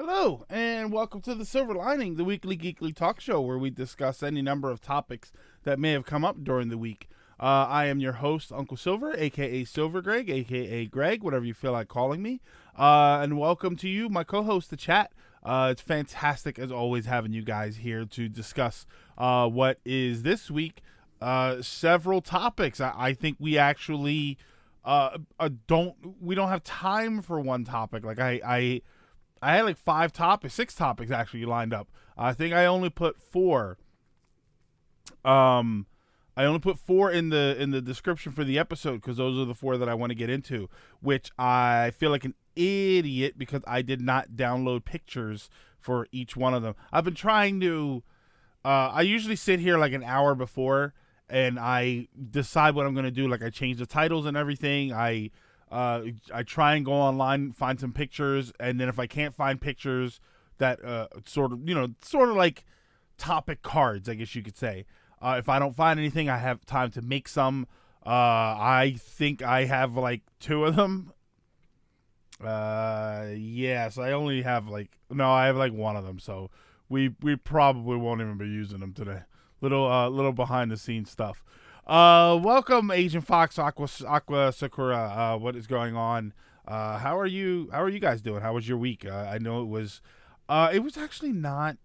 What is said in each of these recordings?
Hello, and welcome to The Silver Lining, the weekly geekly talk show where we discuss any number of topics that may have come up during the week. I am your host, Uncle Silver, a.k.a. Silver Greg, a.k.a. Greg, whatever you feel like calling me. And welcome to you, my co-host, the chat. It's fantastic, as always, having you guys here to discuss what is this week. Several topics. I think we actually don't have time for one topic. Like I had like six topics actually lined up. I think I only put four. I only put four in the description for the episode because those are the four that I want to get into. Which I feel like an idiot because I did not download pictures for each one of them. I've been trying to. I usually sit here like an hour before and I decide what I'm going to do. Like I change the titles and everything. I try and go online, find some pictures, and then if I can't find pictures that sort of like topic cards, I guess you could say. If I don't find anything, I have time to make some. I think I have like two of them. Yeah, so I only have I have like one of them, so we probably won't even be using them today. Little behind the scenes stuff. Welcome, Asian Fox, Aqua Sakura. What is going on? How are you guys doing? How was your week? I know it was actually not.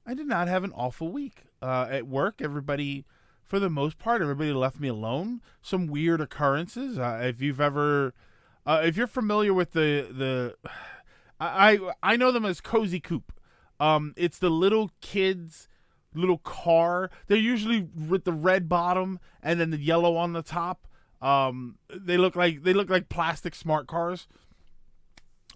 I did not have an awful week. At work, everybody, for the most part, everybody left me alone. Some weird occurrences. If you're familiar with I know them as Cozy Coupe. It's the little kids. Little car. They're usually with the red bottom and then the yellow on the top. They look like plastic smart cars.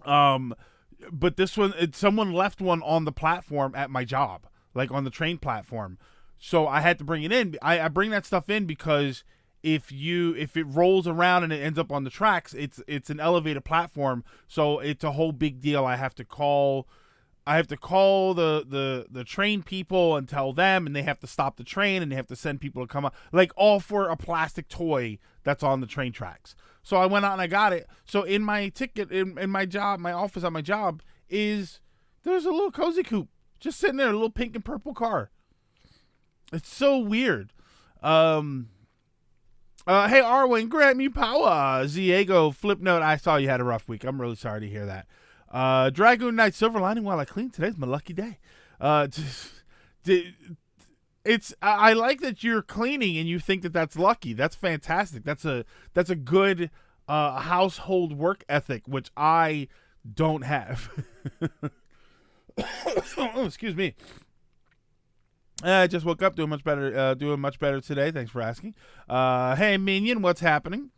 But this one, someone left one on the platform at my job, like on the train platform. So I had to bring it in. I bring that stuff in because if it rolls around and it ends up on the tracks, it's an elevated platform. So it's a whole big deal. I have to call the train people and tell them, and they have to stop the train, and they have to send people to come up, like all for a plastic toy that's on the train tracks. So I went out and I got it. So in my ticket, in my job, my office at my job, there's a little Cozy Coupe just sitting there, a little pink and purple car. It's so weird. Hey Arwen, grant me power. Ziego, Flipnote, I saw you had a rough week. I'm really sorry to hear that. Dragoon Knight, Silver Lining while I clean. Today's my lucky day. I like that you're cleaning and you think that that's lucky. That's fantastic. That's a good household work ethic, which I don't have. Oh, excuse me. I just woke up doing much better today. Thanks for asking. Hey Minion, what's happening?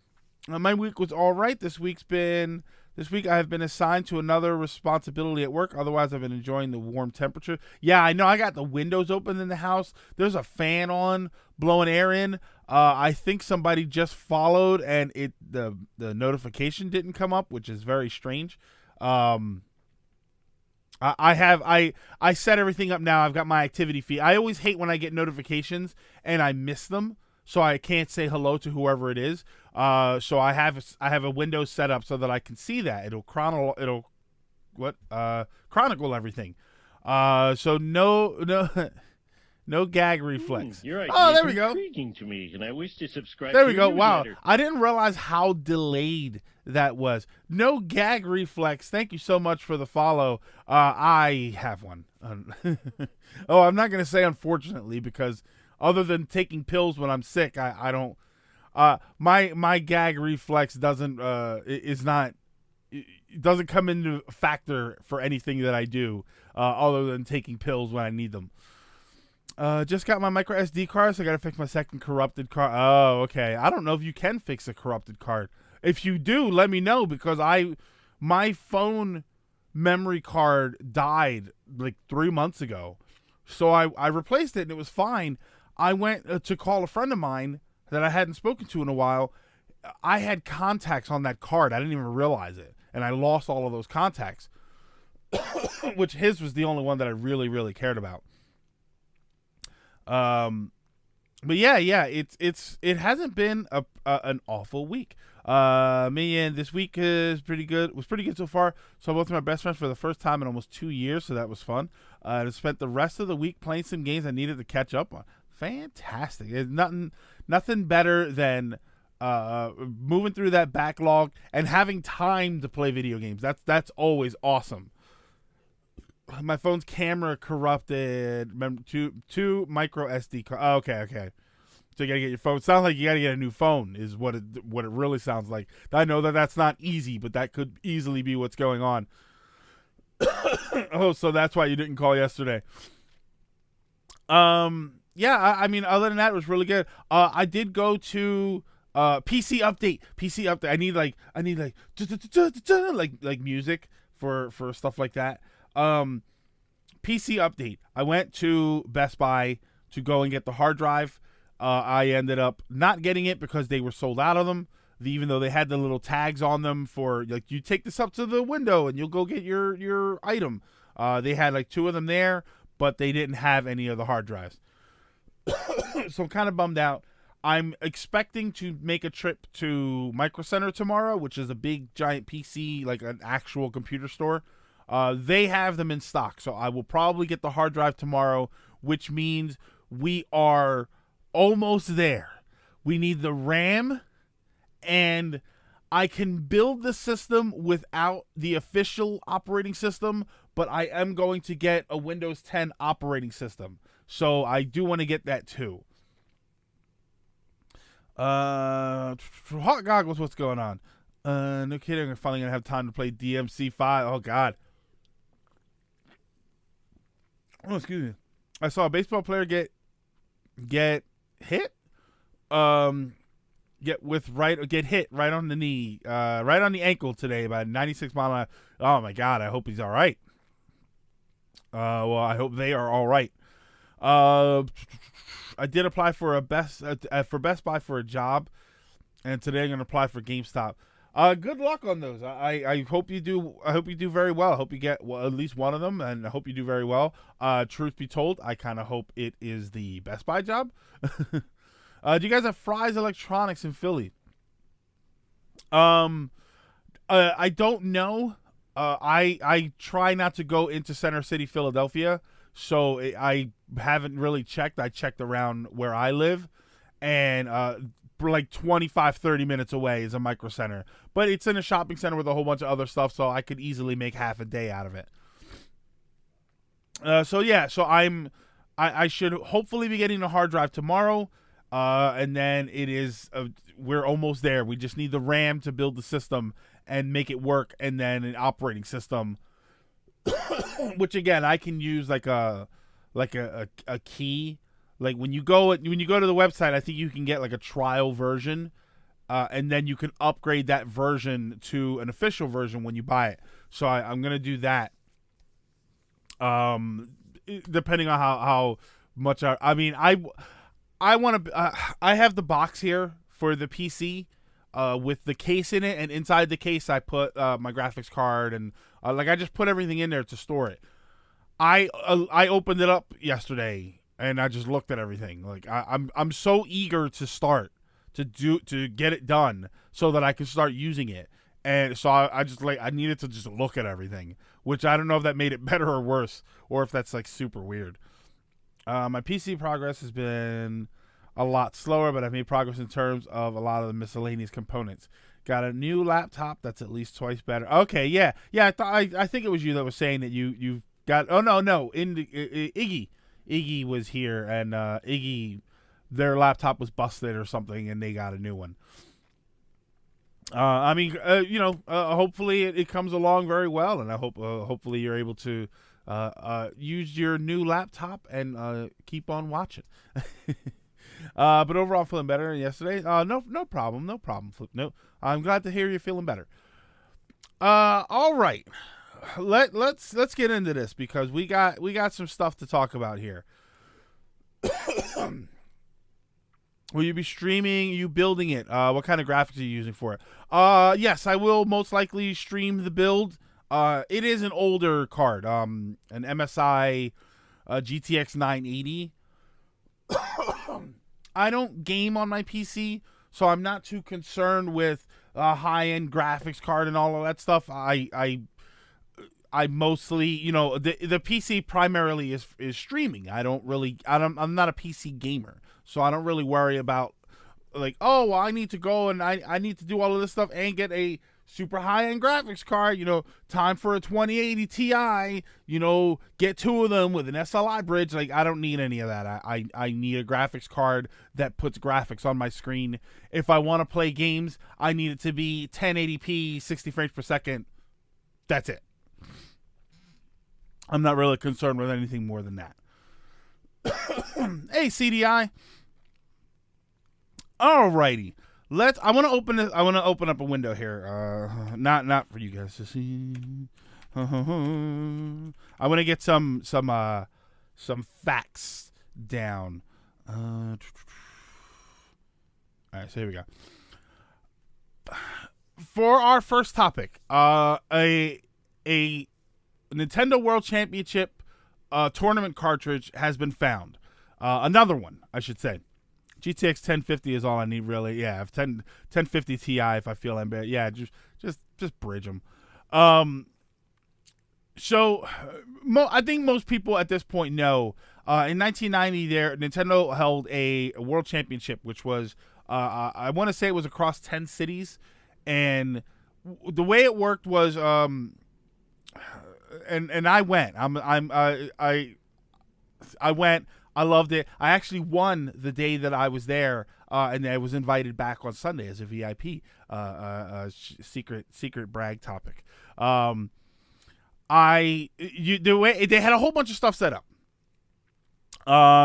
My week was all right. This week I have been assigned to another responsibility at work. Otherwise, I've been enjoying the warm temperature. Yeah, I know. I got the windows open in the house. There's a fan on, blowing air in. I think somebody just followed, and the notification didn't come up, which is very strange. I set everything up now. I've got my activity feed. I always hate when I get notifications and I miss them, so I can't say hello to whoever it is. So I have a window set up so that I can see that. It'll chronicle everything. So no no gag reflex. You're right. Oh, there we go. Intriguing to me, and I wish to subscribe. There to we your go. Wow. newsletter. I didn't realize how delayed that was. No gag reflex. Thank you so much for the follow. I have one. Oh, I'm not going to say unfortunately because other than taking pills when I'm sick, I don't. My gag reflex doesn't it doesn't come into factor for anything that I do other than taking pills when I need them. Just got my micro SD card, so I gotta fix my second corrupted card. Oh, okay. I don't know if you can fix a corrupted card. If you do, let me know because my phone memory card died like 3 months ago. So I replaced it and it was fine. I went to call a friend of mine that I hadn't spoken to in a while. I had contacts on that card. I didn't even realize it. And I lost all of those contacts, which his was the only one that I really, really cared about. But yeah, it hasn't been an awful week. Me and this week is pretty good. Was pretty good so far. So both of my best friends for the first time in almost 2 years, so that was fun. I spent the rest of the week playing some games I needed to catch up on. Fantastic. There's nothing better than moving through that backlog and having time to play video games. That's always awesome. My phone's camera corrupted. Remember, two micro SD cards. Oh, okay. So you gotta get your phone. It sounds like you gotta get a new phone, is what it really sounds like. I know that's not easy, but that could easily be what's going on. Oh, so that's why you didn't call yesterday. Yeah, I mean, other than that, it was really good. I did go to PC update. I need like music for stuff like that. PC update. I went to Best Buy to go and get the hard drive. I ended up not getting it because they were sold out of them, even though they had the little tags on them for, like, you take this up to the window and you'll go get your item. They had like 2 of them there, but they didn't have any of the hard drives. So I'm kind of bummed out. I'm expecting to make a trip to Micro Center tomorrow, which is a big giant PC, like an actual computer store. They have them in stock, so I will probably get the hard drive tomorrow, which means we are almost there. We need the RAM, and I can build the system without the official operating system, but I am going to get a Windows 10 operating system. So I do want to get that too. Hot Goggles, what's going on? No kidding, I'm finally going to have time to play DMC5. Oh, God. Oh, excuse me. I saw a baseball player get hit. Get hit right on the knee, right on the ankle today by 96 mile an hour. Oh my God, I hope he's all right. Well, I hope they are all right. I did apply for Best Buy for a job, and today I'm gonna apply for GameStop. Good luck on those. I hope you do. I hope you do very well. I hope you get at least one of them, and I hope you do very well. Truth be told, I kind of hope it is the Best Buy job. Do you guys have Fry's Electronics in Philly? I don't know. I try not to go into Center City, Philadelphia, so I haven't really checked. I checked around where I live, and like 25, 30 minutes away is a Micro Center. But it's in a shopping center with a whole bunch of other stuff, so I could easily make half a day out of it. So I should hopefully be getting the hard drive tomorrow, and then we're almost there. We just need the RAM to build the system and make it work, and then an operating system, which again I can use like a key. Like when you go to the website, I think you can get like a trial version, and then you can upgrade that version to an official version when you buy it. So I'm gonna do that. Depending on how much I want to. I have the box here for the PC, with the case in it, and inside the case I put my graphics card, and I just put everything in there to store it. I opened it up yesterday and I just looked at everything. Like I'm so eager to start to get it done so that I can start using it. And so I needed to just look at everything, which I don't know if that made it better or worse, or if that's like super weird. My PC progress has been a lot slower, but I've made progress in terms of a lot of the miscellaneous components. Got a new laptop that's at least twice better. Okay, yeah. I think it was you that was saying that you've got. Oh no, Iggy was here, and Iggy, their laptop was busted or something, and they got a new one. Hopefully it comes along very well, and I hope hopefully you're able to use your new laptop and keep on watching. But overall, I'm feeling better than yesterday. No problem, Flip. No, I'm glad to hear you're feeling better. All right, let's get into this because we got some stuff to talk about here. Will you be streaming? You building it? What kind of graphics are you using for it? Yes, I will most likely stream the build. It is an older card, an MSI GTX 980. I don't game on my PC, so I'm not too concerned with high-end graphics card and all of that stuff. I mostly, the PC primarily is streaming. I'm not a PC gamer, so I don't really worry about like, oh, well, I need to go and I need to do all of this stuff and get a super high-end graphics card, time for a 2080 Ti, get 2 of them with an SLI bridge. Like, I don't need any of that. I need a graphics card that puts graphics on my screen. If I want to play games, I need it to be 1080p, 60 frames per second. That's it. I'm not really concerned with anything more than that. Hey, CDI. Alrighty. I want to open this. I want to open up a window here. Not for you guys to see. I want to get some facts down. All right, so here we go. For our first topic, a Nintendo World Championship tournament cartridge has been found. Another one, I should say. GTX 1050 is all I need, really. Yeah, 1050 Ti if I feel I'm bad. Yeah, just bridge them. So I think most people at this point know. In 1990, Nintendo held a World Championship, which was I want to say it was across 10 cities, and the way it worked was and I went. I went. I loved it. I actually won the day that I was there, and I was invited back on Sunday as a VIP. Secret brag topic. The way they had a whole bunch of stuff set up.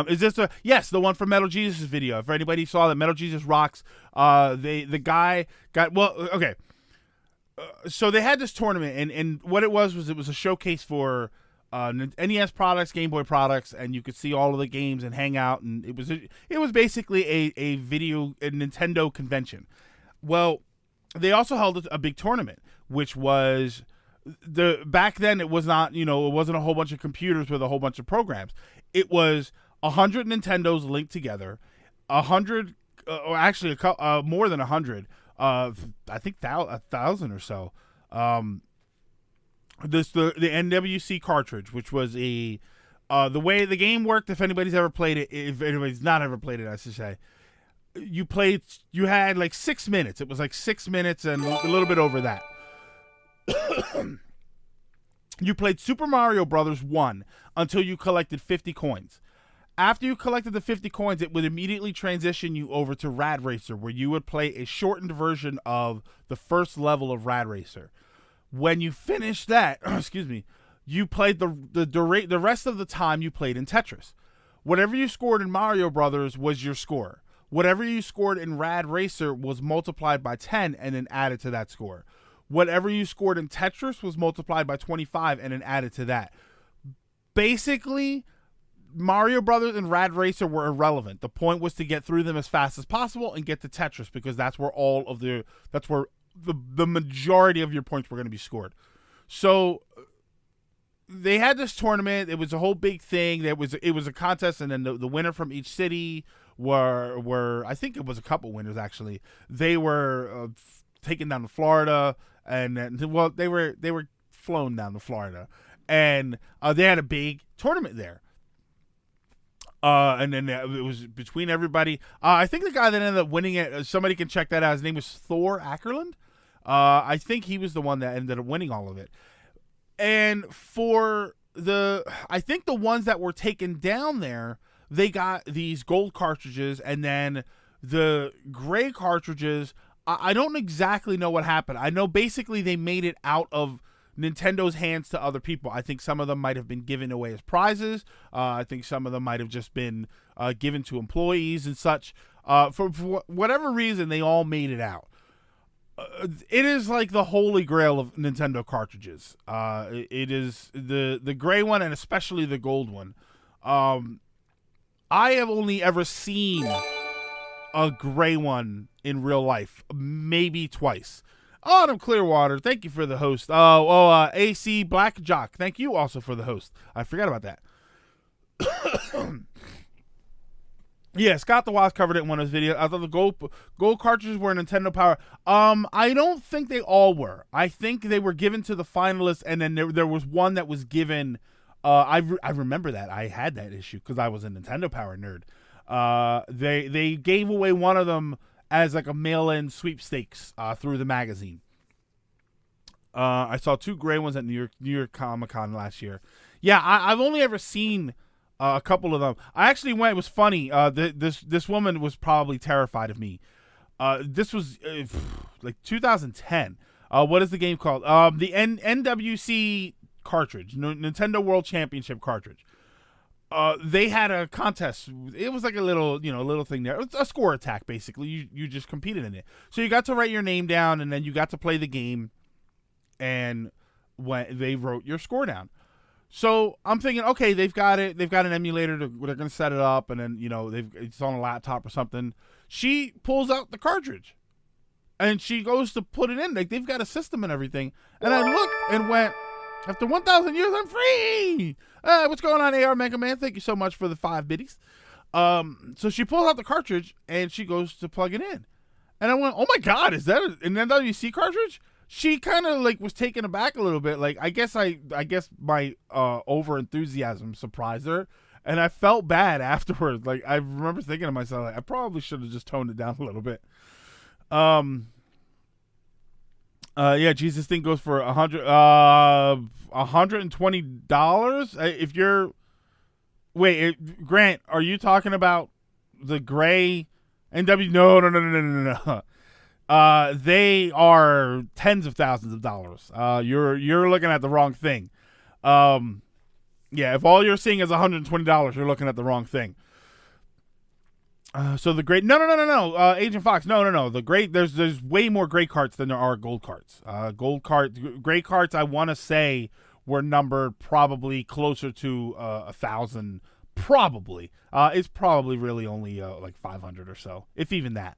Is this the one from Metal Jesus video? If anybody saw that, Metal Jesus rocks. The guy got okay. So they had this tournament, and what it was a showcase for NES products, Game Boy products, and you could see all of the games and hang out, and it was basically a Nintendo convention. Well, they also held a big tournament, which was back then it was not, it wasn't a whole bunch of computers with a whole bunch of programs. It was 100 Nintendos linked together, 100 or actually more than 100. I think 1,000 or so. The NWC cartridge, which was the way the game worked. If anybody's ever played it, if anybody's not ever played it, I should say, you had like 6 minutes. It was like 6 minutes and a little bit over that. You played Super Mario Brothers 1 until you collected 50 coins. After you collected the 50 coins, it would immediately transition you over to Rad Racer, where you would play a shortened version of the first level of Rad Racer. When you finished that, excuse me, you played the rest of the time you played in Tetris. Whatever you scored in Mario Brothers was your score. Whatever you scored in Rad Racer was multiplied by 10 and then added to that score. Whatever you scored in Tetris was multiplied by 25 and then added to that. Basically, Mario Brothers and Rad Racer were irrelevant. The point was to get through them as fast as possible and get to Tetris, because that's where the majority of your points were going to be scored. So they had this tournament. It was a whole big thing. It was a contest, and then the winner from each city were I think it was a couple winners actually. They were taken down to Florida, and they were flown down to Florida, and they had a big tournament there. And then it was between everybody. I think the guy that ended up winning it, somebody can check that out. His name was Thor Ackerland. I think he was the one that ended up winning all of it. And for I think the ones that were taken down there, they got these gold cartridges, and then the gray cartridges, I don't exactly know what happened. I know basically they made it out of Nintendo's hands to other people. I think some of them might have been given away as prizes. I think some of them might have just been given to employees and such. For whatever reason, they all made it out. It is like the holy grail of Nintendo cartridges. It is the gray one, and especially the gold one. I have only ever seen a gray one in real life, maybe twice. Autumn Clearwater, thank you for the host. AC Black Jock, thank you also for the host. I forgot about that. Yeah, Scott the Wasp covered it in one of his videos. I thought the gold cartridges were Nintendo Power. I don't think they all were. I think they were given to the finalists, and then there was one that was given. I remember that. I had that issue because I was a Nintendo Power nerd. They gave away one of them as like a mail-in sweepstakes through the magazine. I saw 2 gray ones at New York Comic-Con last year. Yeah, I've only ever seen a couple of them. I actually went. It was funny. This woman was probably terrified of me. This was like 2010. What is the game called? The NWC cartridge, Nintendo World Championship cartridge. They had a contest. It was like a little thing there. It's a score attack basically. You just competed in it. So you got to write your name down, and then you got to play the game. And when they wrote your score down. So I'm thinking, okay, they've got it. They've got an emulator. They're going to set it up, and then it's on a laptop or something. She pulls out the cartridge, and she goes to put it in. Like they've got a system and everything. And I looked and went, after 1,000 years, I'm free. What's going on, AR Mega Man? Thank you so much for the 5 biddies. So she pulls out the cartridge and she goes to plug it in, and I went, oh my god, is that an NWC cartridge? She kind of like was taken aback a little bit. Like I guess my over enthusiasm surprised her, and I felt bad afterwards. Like I remember thinking to myself, like, I probably should have just toned it down a little bit. Yeah, Jesus thing goes for $120. If you're Grant, are you talking about the gray NW? No. They are tens of thousands of dollars. You're looking at the wrong thing. Yeah, if all you're seeing is $120, you're looking at the wrong thing. So the great no. Agent Fox, no. The great there's way more gray carts than there are gold carts. Gray carts, I want to say were numbered probably closer to 1,000. Probably. It's probably really only like 500 or so, if even that.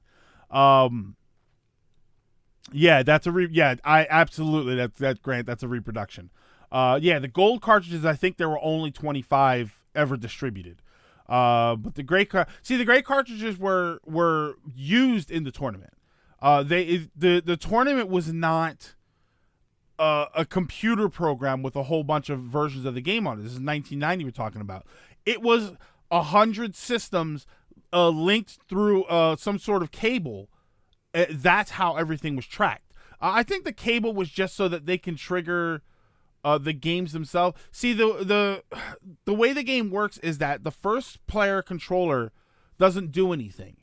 Yeah, that's I absolutely that's Grant. That's a reproduction. Yeah, the gold cartridges, I think there were only 25 ever distributed. But the gray cartridges were used in the tournament. The tournament was not a computer program with a whole bunch of versions of the game on it. This is 1990 we're talking about. It was 100 systems linked through some sort of cable. That's how everything was tracked. I think the cable was just so that they can trigger the games themselves. See, the way the game works is that the first player controller doesn't do anything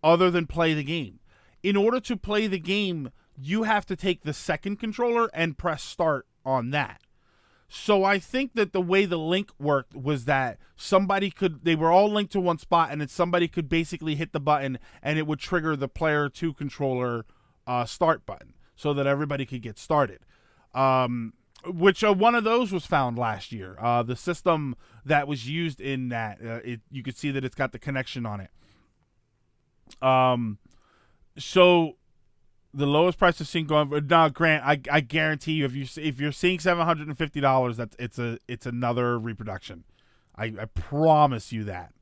other than play the game. In order to play the game, you have to take the second controller and press start on that. So I think that the way the link worked was that they were all linked to one spot, and then somebody could basically hit the button and it would trigger the player 2 controller start button so that everybody could get started. Which one of those was found last year. The system that was used in that, you could see that it's got the connection on it. So the lowest price is seen going. Now, Grant, I guarantee you, if you're seeing $750, it's another reproduction. I promise you that.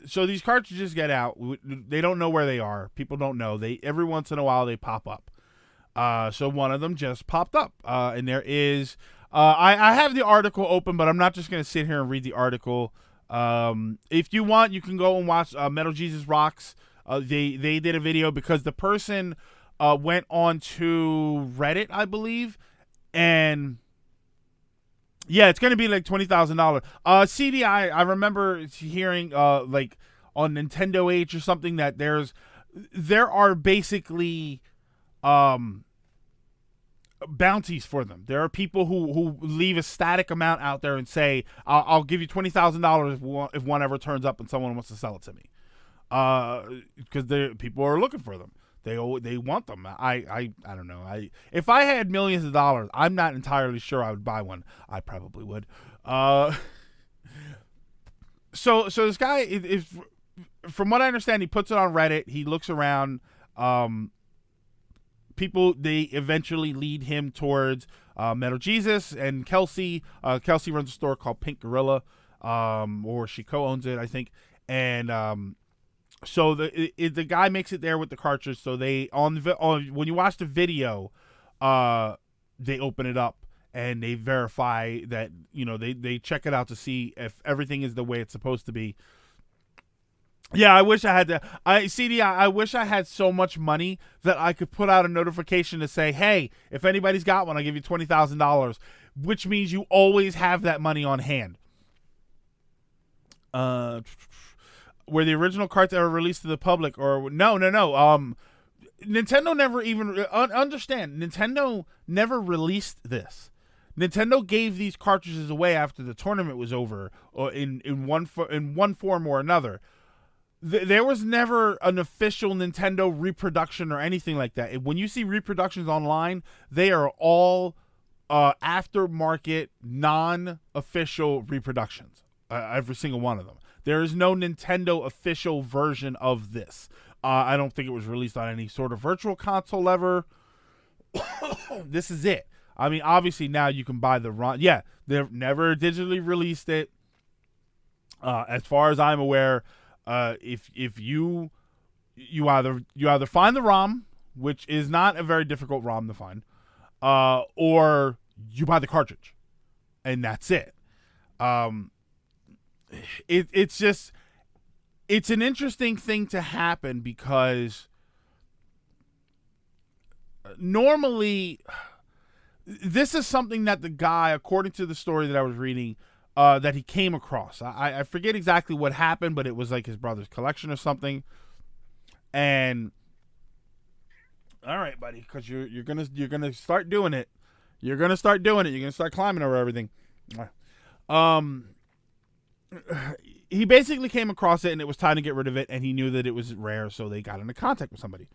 So these cartridges get out. They don't know where they are. People don't know. Every once in a while they pop up. So one of them just popped up, and there is. I have the article open, but I'm not just going to sit here and read the article. If you want, you can go and watch Metal Jesus Rocks. They did a video because the person went on to Reddit, I believe, and yeah, it's gonna be like $20,000. CDI, I remember hearing like on Nintendo H or something that there are basically bounties for them. There are people who leave a static amount out there and say, I'll give you $20,000 if one ever turns up and someone wants to sell it to me, because people are looking for them. They want them. I don't know. If I had millions of dollars, I'm not entirely sure I would buy one. I probably would. So this guy, if from what I understand, he puts it on Reddit. He looks around. People, they eventually lead him towards Metal Jesus and Kelsey. Kelsey runs a store called Pink Gorilla, or she co-owns it, I think. And so the guy makes it there with the cartridge. So they when you watch the video, they open it up and they verify that, you know, they check it out to see if everything is the way it's supposed to be. Yeah, I wish I had to. I wish I had so much money that I could put out a notification to say, hey, if anybody's got one, I'll give you $20,000, which means you always have that money on hand. Were the original carts ever released to the public? Or no. Nintendo never even understand. Nintendo never released this. Nintendo gave these cartridges away after the tournament was over, or in one form or another. There was never an official Nintendo reproduction or anything like that. When you see reproductions online, they are all aftermarket, non-official reproductions. Every single one of them. There is no Nintendo official version of this. I don't think it was released on any sort of virtual console ever. This is it. I mean, obviously now you can buy the ROM. Yeah, they've never digitally released it. As far as I'm aware, if you either find the ROM, which is not a very difficult ROM to find, or you buy the cartridge, and that's it. It's an interesting thing to happen because normally this is something that the guy, according to the story that I was reading, that he came across. I forget exactly what happened, but it was like his brother's collection or something. And all right, buddy, because you're gonna start doing it. You're gonna start doing it. You're gonna start climbing over everything. He basically came across it, and it was time to get rid of it, and he knew that it was rare, so they got into contact with somebody.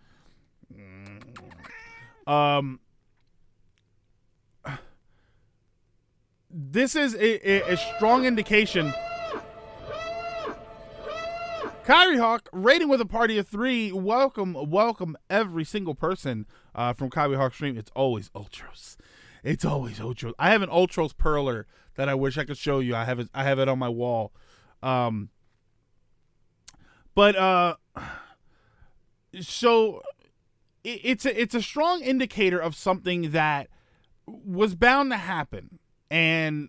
This is a strong indication. Kyrie Hawk, rating with a party of 3. Welcome every single person from Kyrie Hawk stream. It's always Ultros. It's always Ultros. I have an Ultros Perler that I wish I could show you. I have it on my wall. So it's a strong indicator of something that was bound to happen and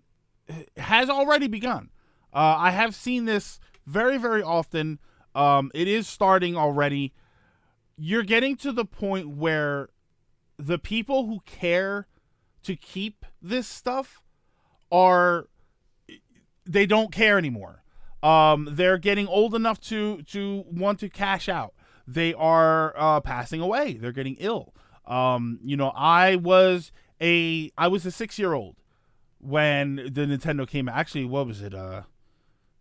has already begun. I have seen this very, very often. It is starting already. You're getting to the point where the people who care to keep this stuff they don't care anymore. They're getting old enough to want to cash out. They are passing away. They're getting ill. I was a 6-year-old when the Nintendo came out. Actually, what was it?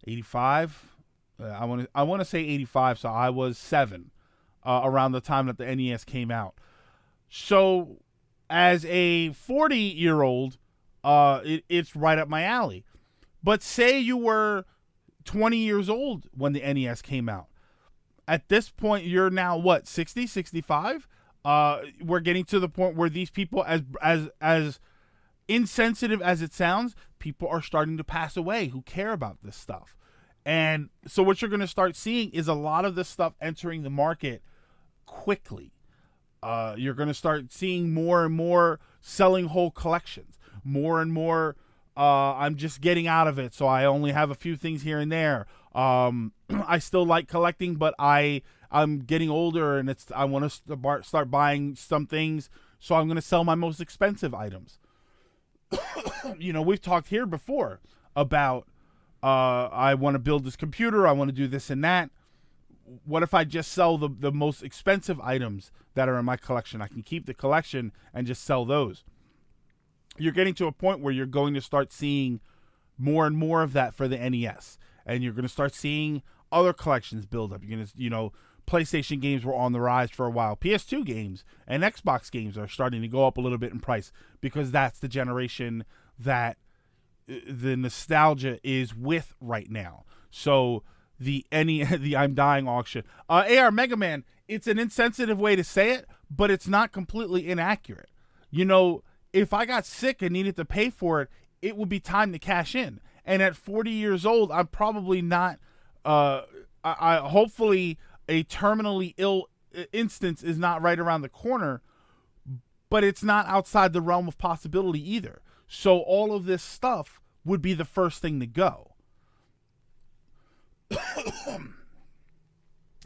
85. I want to say 85. So I was 7 around the time that the NES came out. So as a 40-year-old, it's right up my alley. But say you were 20 years old when the NES came out. At this point, you're now what, 60, 65? We're getting to the point where these people, as insensitive as it sounds, people are starting to pass away who care about this stuff. And so what you're going to start seeing is a lot of this stuff entering the market quickly. You're going to start seeing more and more selling whole collections, more and more I'm just getting out of it, so I only have a few things here and there. I still like collecting, but I'm getting older, and I want to start buying some things, so I'm going to sell my most expensive items. We've talked here before about I want to build this computer, I want to do this and that. What if I just sell the most expensive items that are in my collection? I can keep the collection and just sell those. You're getting to a point where you're going to start seeing more and more of that for the NES. And you're going to start seeing other collections build up. You're going to, PlayStation games were on the rise for a while. PS2 games and Xbox games are starting to go up a little bit in price because that's the generation that the nostalgia is with right now. So the I'm Dying auction. AR Mega Man, it's an insensitive way to say it, but it's not completely inaccurate. if I got sick and needed to pay for it, it would be time to cash in. And at 40 years old, I'm probably not, hopefully a terminally ill instance is not right around the corner, but it's not outside the realm of possibility either. So all of this stuff would be the first thing to go.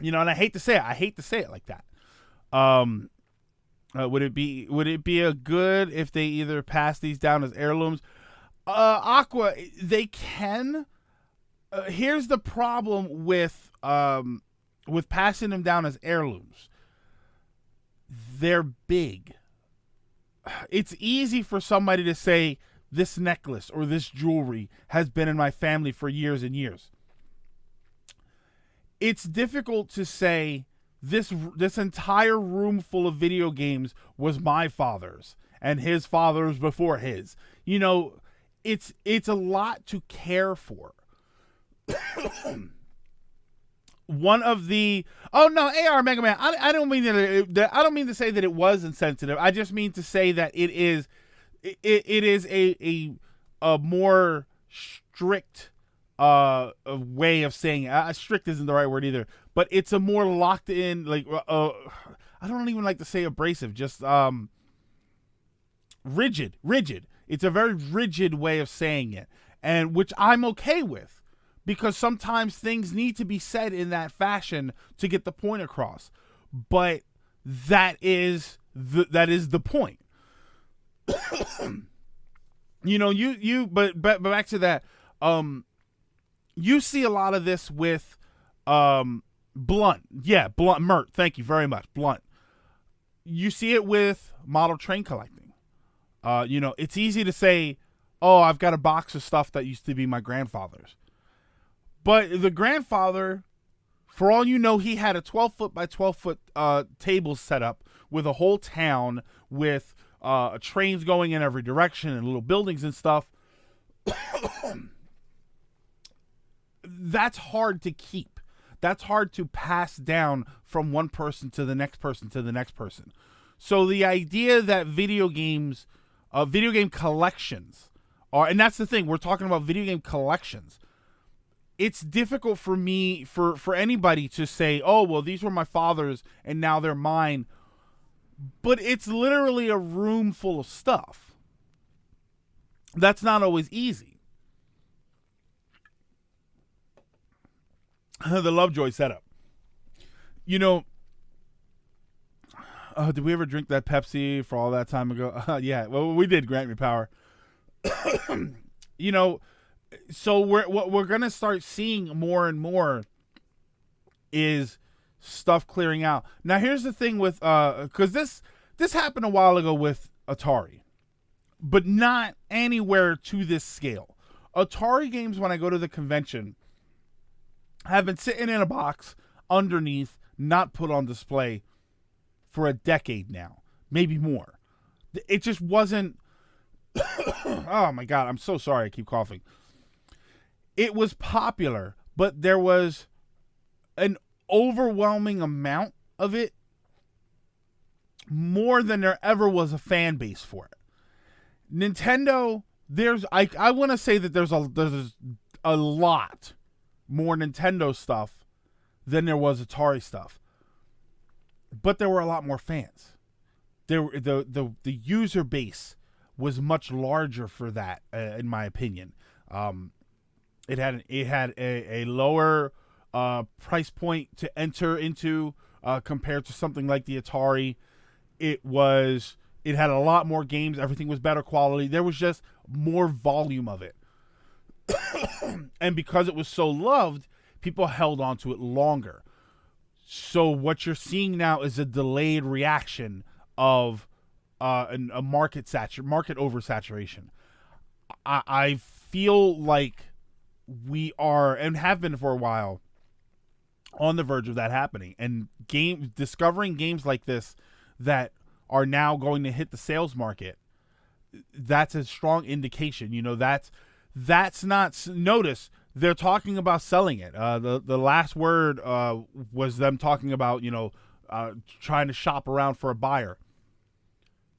And I hate to say it like that. Would it be a good if they either pass these down as heirlooms? Aqua, they can. Here's the problem with passing them down as heirlooms. They're big. It's easy for somebody to say this necklace or this jewelry has been in my family for years and years. It's difficult to say this entire room full of video games was my father's and his father's before his. It's a lot to care for. One of the AR Mega Man. I don't mean to say that it was insensitive. I just mean to say that it is a more strict way of saying it. Strict isn't the right word either, but it's a more locked in, like I don't even like to say abrasive, just rigid. It's a very rigid way of saying it, and which I'm okay with, because sometimes things need to be said in that fashion to get the point across. But that is the point. But back to that. You see a lot of this with Blunt. Yeah, Blunt. Mert, thank you very much. Blunt. You see it with model train collecting. It's easy to say, oh, I've got a box of stuff that used to be my grandfather's. But the grandfather, for all you know, he had a 12-foot by 12-foot table set up with a whole town with trains going in every direction and little buildings and stuff. That's hard to keep. That's hard to pass down from one person to the next person to the next person. So the idea that video game collections are, and that's the thing, we're talking about video game collections. It's difficult for me, for anybody to say, oh, well, these were my father's and now they're mine. But it's literally a room full of stuff. That's not always easy. The Lovejoy setup. Did we ever drink that Pepsi for all that time ago? Yeah, well, we did. Grant me power. So what we're gonna start seeing more and more is stuff clearing out. Now, here's the thing with because this happened a while ago with Atari, but not anywhere to this scale. Atari games, when I go to the convention, have been sitting in a box underneath, not put on display for a decade now, maybe more. It just wasn't. Oh my God, I'm so sorry. I keep coughing. It was popular, but there was an overwhelming amount of it, more than there ever was a fan base for it. Nintendo, I want to say that there's a lot more Nintendo stuff than there was Atari stuff, but there were a lot more fans. The user base was much larger for that, in my opinion. It had a lower price point to enter into compared to something like the Atari. It had a lot more games. Everything was better quality. There was just more volume of it. And because it was so loved, people held on to it longer. So what you're seeing now is a delayed reaction of a market oversaturation. I feel like we are, and have been for a while, on the verge of that happening. And discovering games like this that are now going to hit the sales market, that's a strong indication. That's not, notice they're talking about selling it. The last word was them talking about trying to shop around for a buyer,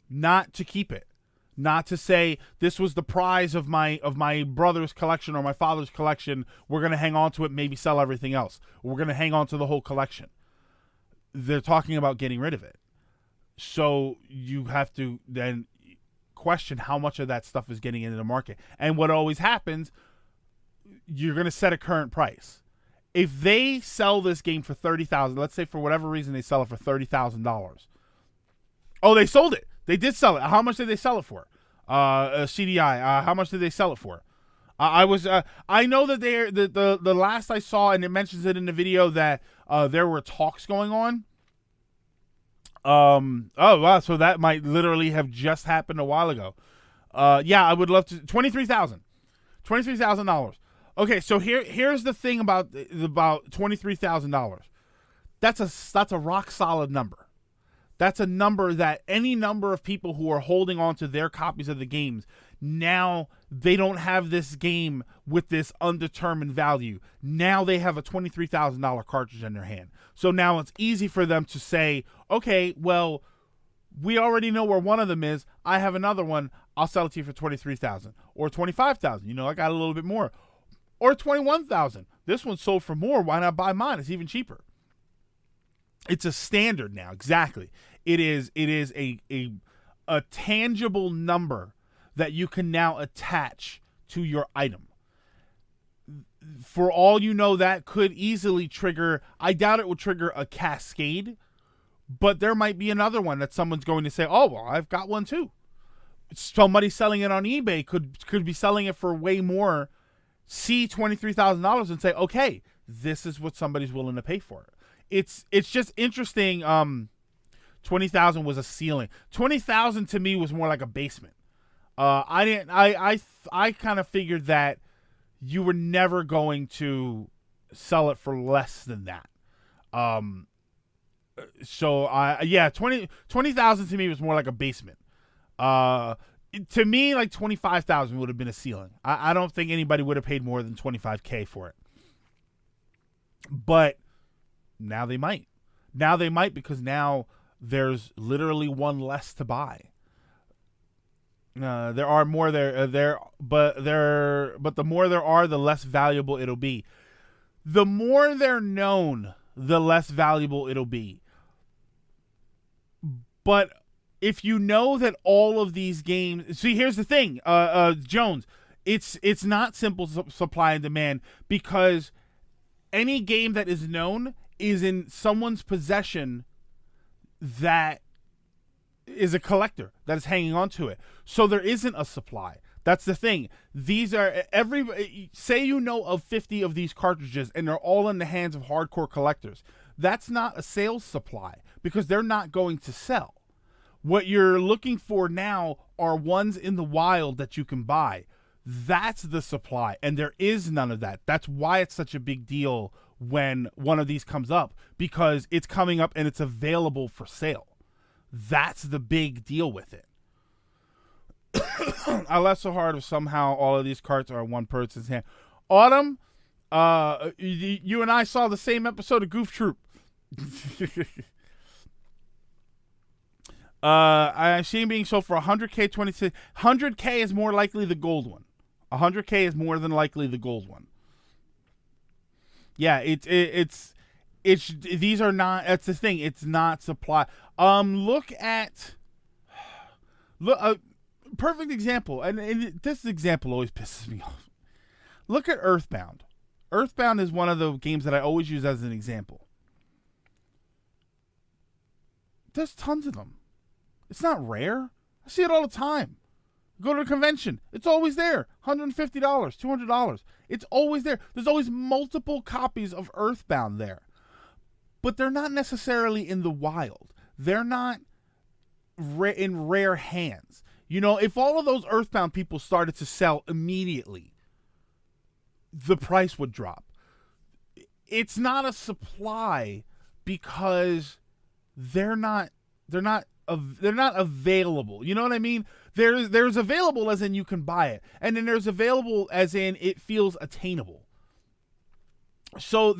not to keep it. not to say this was the prize of my brother's collection or my father's collection. We're going to hang on to it, maybe sell everything else. We're going to hang on to the whole collection. They're talking about getting rid of it. So you have to then question how much of that stuff is getting into the market. And what always happens, you're going to set a current price. If they sell this game for $30,000, let's say for whatever reason they sell it for $30,000. Oh, they sold it. They did sell it. How much did they sell it for? CDI. How much did they sell it for? I know that the last I saw, and it mentions it in the video, that there were talks going on. Oh wow, so that might literally have just happened a while ago. Yeah, I would love to. $23,000. Okay, so here's the thing about $23,000. That's a rock solid number. That's a number that any number of people who are holding on to their copies of the games, now they don't have this game with this undetermined value. Now they have a $23,000 cartridge in their hand. So now it's easy for them to say, okay, well, we already know where one of them is. I have another one. I'll sell it to you for $23,000 or $25,000. I got a little bit more, or $21,000. This one sold for more. Why not buy mine? It's even cheaper. It's a standard now. Exactly. It is a tangible number that you can now attach to your item. For all you know, that could easily trigger, I doubt it would trigger a cascade, but there might be another one that someone's going to say, oh, well, I've got one too. Somebody selling it on eBay could be selling it for way more, see $23,000 and say, okay, this is what somebody's willing to pay for it. It's just interesting. 20,000 was a ceiling. 20,000 to me was more like a basement. I kind of figured that you were never going to sell it for less than that. So 20,000 to me was more like a basement. To me, like 25,000 would have been a ceiling. I don't think anybody would have paid more than $25K for it. But now they might. Now they might, because now there's literally one less to buy. There are more but the more there are, the less valuable it'll be. The more they're known, the less valuable it'll be. But if you know that all of these games, see, here's the thing, Jones, it's not simple supply and demand, because any game that is known is in someone's possession that is a collector that is hanging on to it. So there isn't a supply. That's the thing. These are say you know of 50 of these cartridges and they're all in the hands of hardcore collectors. That's not a sales supply, because they're not going to sell. What you're looking for now are ones in the wild that you can buy. That's the supply, and there is none of that. That's why it's such a big deal when one of these comes up, because it's coming up and it's available for sale. That's the big deal with it. I laugh so hard if somehow all of these carts are in one person's hand. Autumn, you and I saw the same episode of Goof Troop. I've seen being sold for 100K, 26. 100K is more likely the gold one. 100K is more than likely the gold one. Yeah, it's these are not. That's the thing. It's not supply. Look, perfect example, and this example always pisses me off. Look at Earthbound. Earthbound is one of the games that I always use as an example. There's tons of them. It's not rare. I see it all the time. Go to a convention. It's always there. $150, $200. It's always there. There's always multiple copies of Earthbound there. But they're not necessarily in the wild. They're not in rare hands. You know, if all of those Earthbound people started to sell immediately, the price would drop. It's not a supply because they're not available. You know what I mean? There's available as in you can buy it, and then there's available as in it feels attainable. So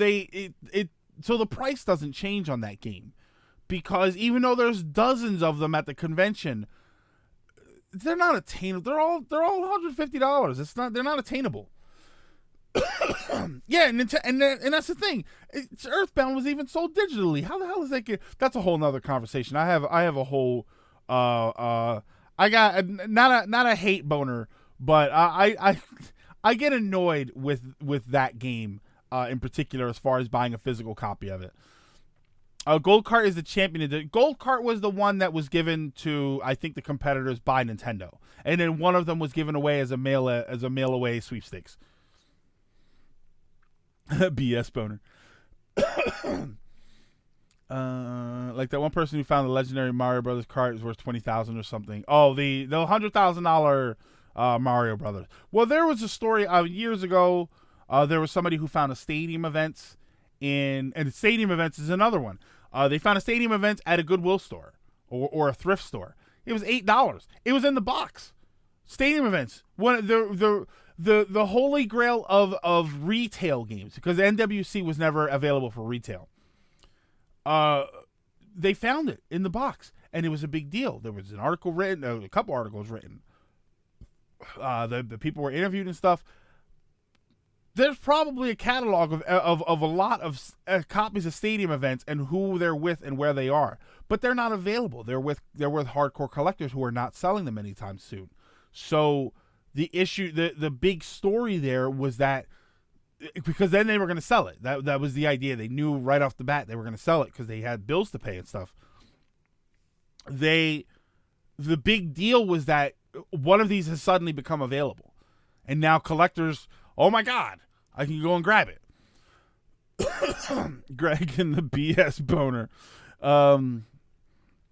so the price doesn't change on that game, because even though there's dozens of them at the convention, they're not attainable. They're all $150. They're not attainable. Yeah, and that's the thing. Earthbound was even sold digitally. How the hell is that? That's a whole nother conversation. I have a whole I got not a hate boner, but I get annoyed with that game in particular as far as buying a physical copy of it. Gold Cart is the champion. Gold Cart was the one that was given to, I think, the competitors by Nintendo, and then one of them was given away as a mail away sweepstakes. BS boner. Like that one person who found the legendary Mario Brothers cart is worth $20,000 or something. Oh, the $100,000 Mario Brothers. Well, there was a story years ago. There was somebody who found a stadium events and stadium events is another one. They found a stadium event at a Goodwill store or a thrift store. It was $8. It was in the box. Stadium events. One the holy grail of retail games, because NWC was never available for retail. They found it in the box, and it was a big deal. There was an article written, a couple articles written. The people were interviewed and stuff. There's probably a catalog of a lot of copies of stadium events and who they're with and where they are, but they're not available. They're with hardcore collectors who are not selling them anytime soon. So the issue, the big story there was that, because then they were going to sell it. That was the idea. They knew right off the bat they were going to sell it because they had bills to pay and stuff. The big deal was that one of these has suddenly become available, and now collectors, oh my God, I can go and grab it. Greg and the BS boner.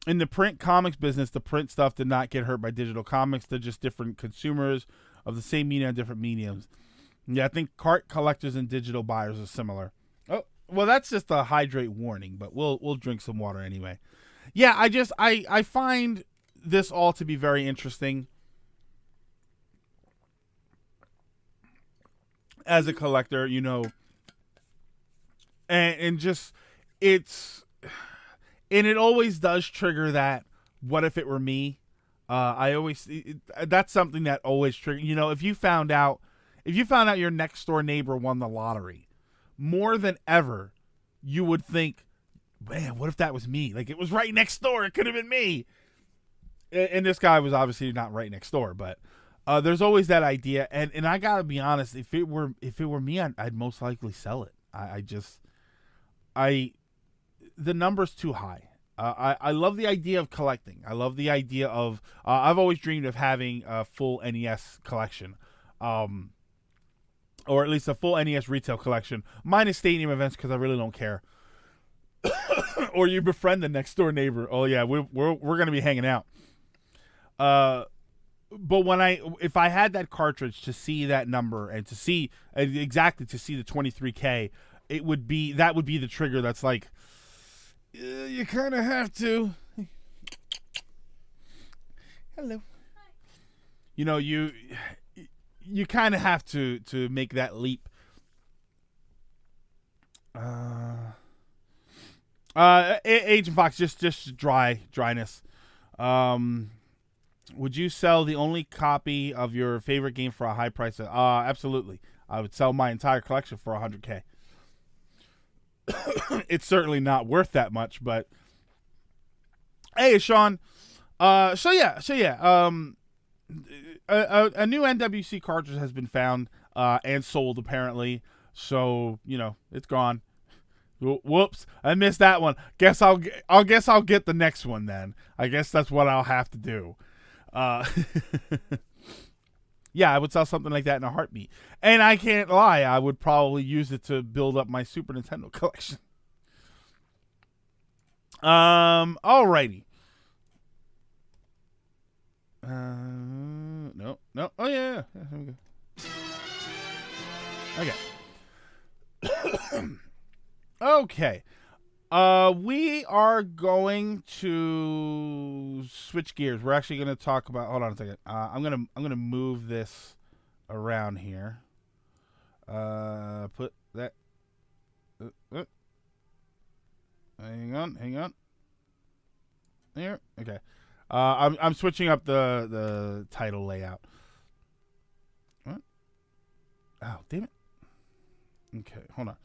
In the print comics business, the print stuff did not get hurt by digital comics. They're just different consumers of the same media on different mediums. Yeah, I think cart collectors and digital buyers are similar. Oh, well, that's just a hydrate warning, but we'll drink some water anyway. Yeah, I find this all to be very interesting as a collector, you know, and just it always does trigger that. What if it were me? That's something that always triggers. You know, if you found out your next door neighbor won the lottery, more than ever, you would think, man, what if that was me? Like, it was right next door. It could have been me. And this guy was obviously not right next door, but there's always that idea. And I gotta be honest, if it were me, I'd most likely sell it. The number's too high. I love the idea of collecting. I love the idea of. I've always dreamed of having a full NES collection. Or at least a full NES retail collection, minus stadium events, because I really don't care. Or you befriend the next door neighbor. Oh yeah, we're gonna be hanging out. But if I had that cartridge to see that number and to see exactly the 23K, that would be the trigger. That's like, you kind of have to. Hello. You know, you kind of have to make that leap. Agent Fox, just dryness. Would you sell the only copy of your favorite game for a high price? Absolutely. I would sell my entire collection for $100K. It's certainly not worth that much, but hey, Sean. So yeah. A new NWC cartridge has been found and sold apparently. So, you know, it's gone. Whoops, I missed that one. Guess I'll get the next one then. I guess that's what I'll have to do. Yeah, I would sell something like that in a heartbeat. And I can't lie, I would probably use it to build up my Super Nintendo collection. Alrighty. No. Oh yeah. Here we go. Okay. Okay. We are going to switch gears. We're actually going to talk about. Hold on a second. I'm gonna move this around here. Put that. Hang on. There. Okay. I'm switching up the title layout. What? Oh, damn it. Okay, hold on.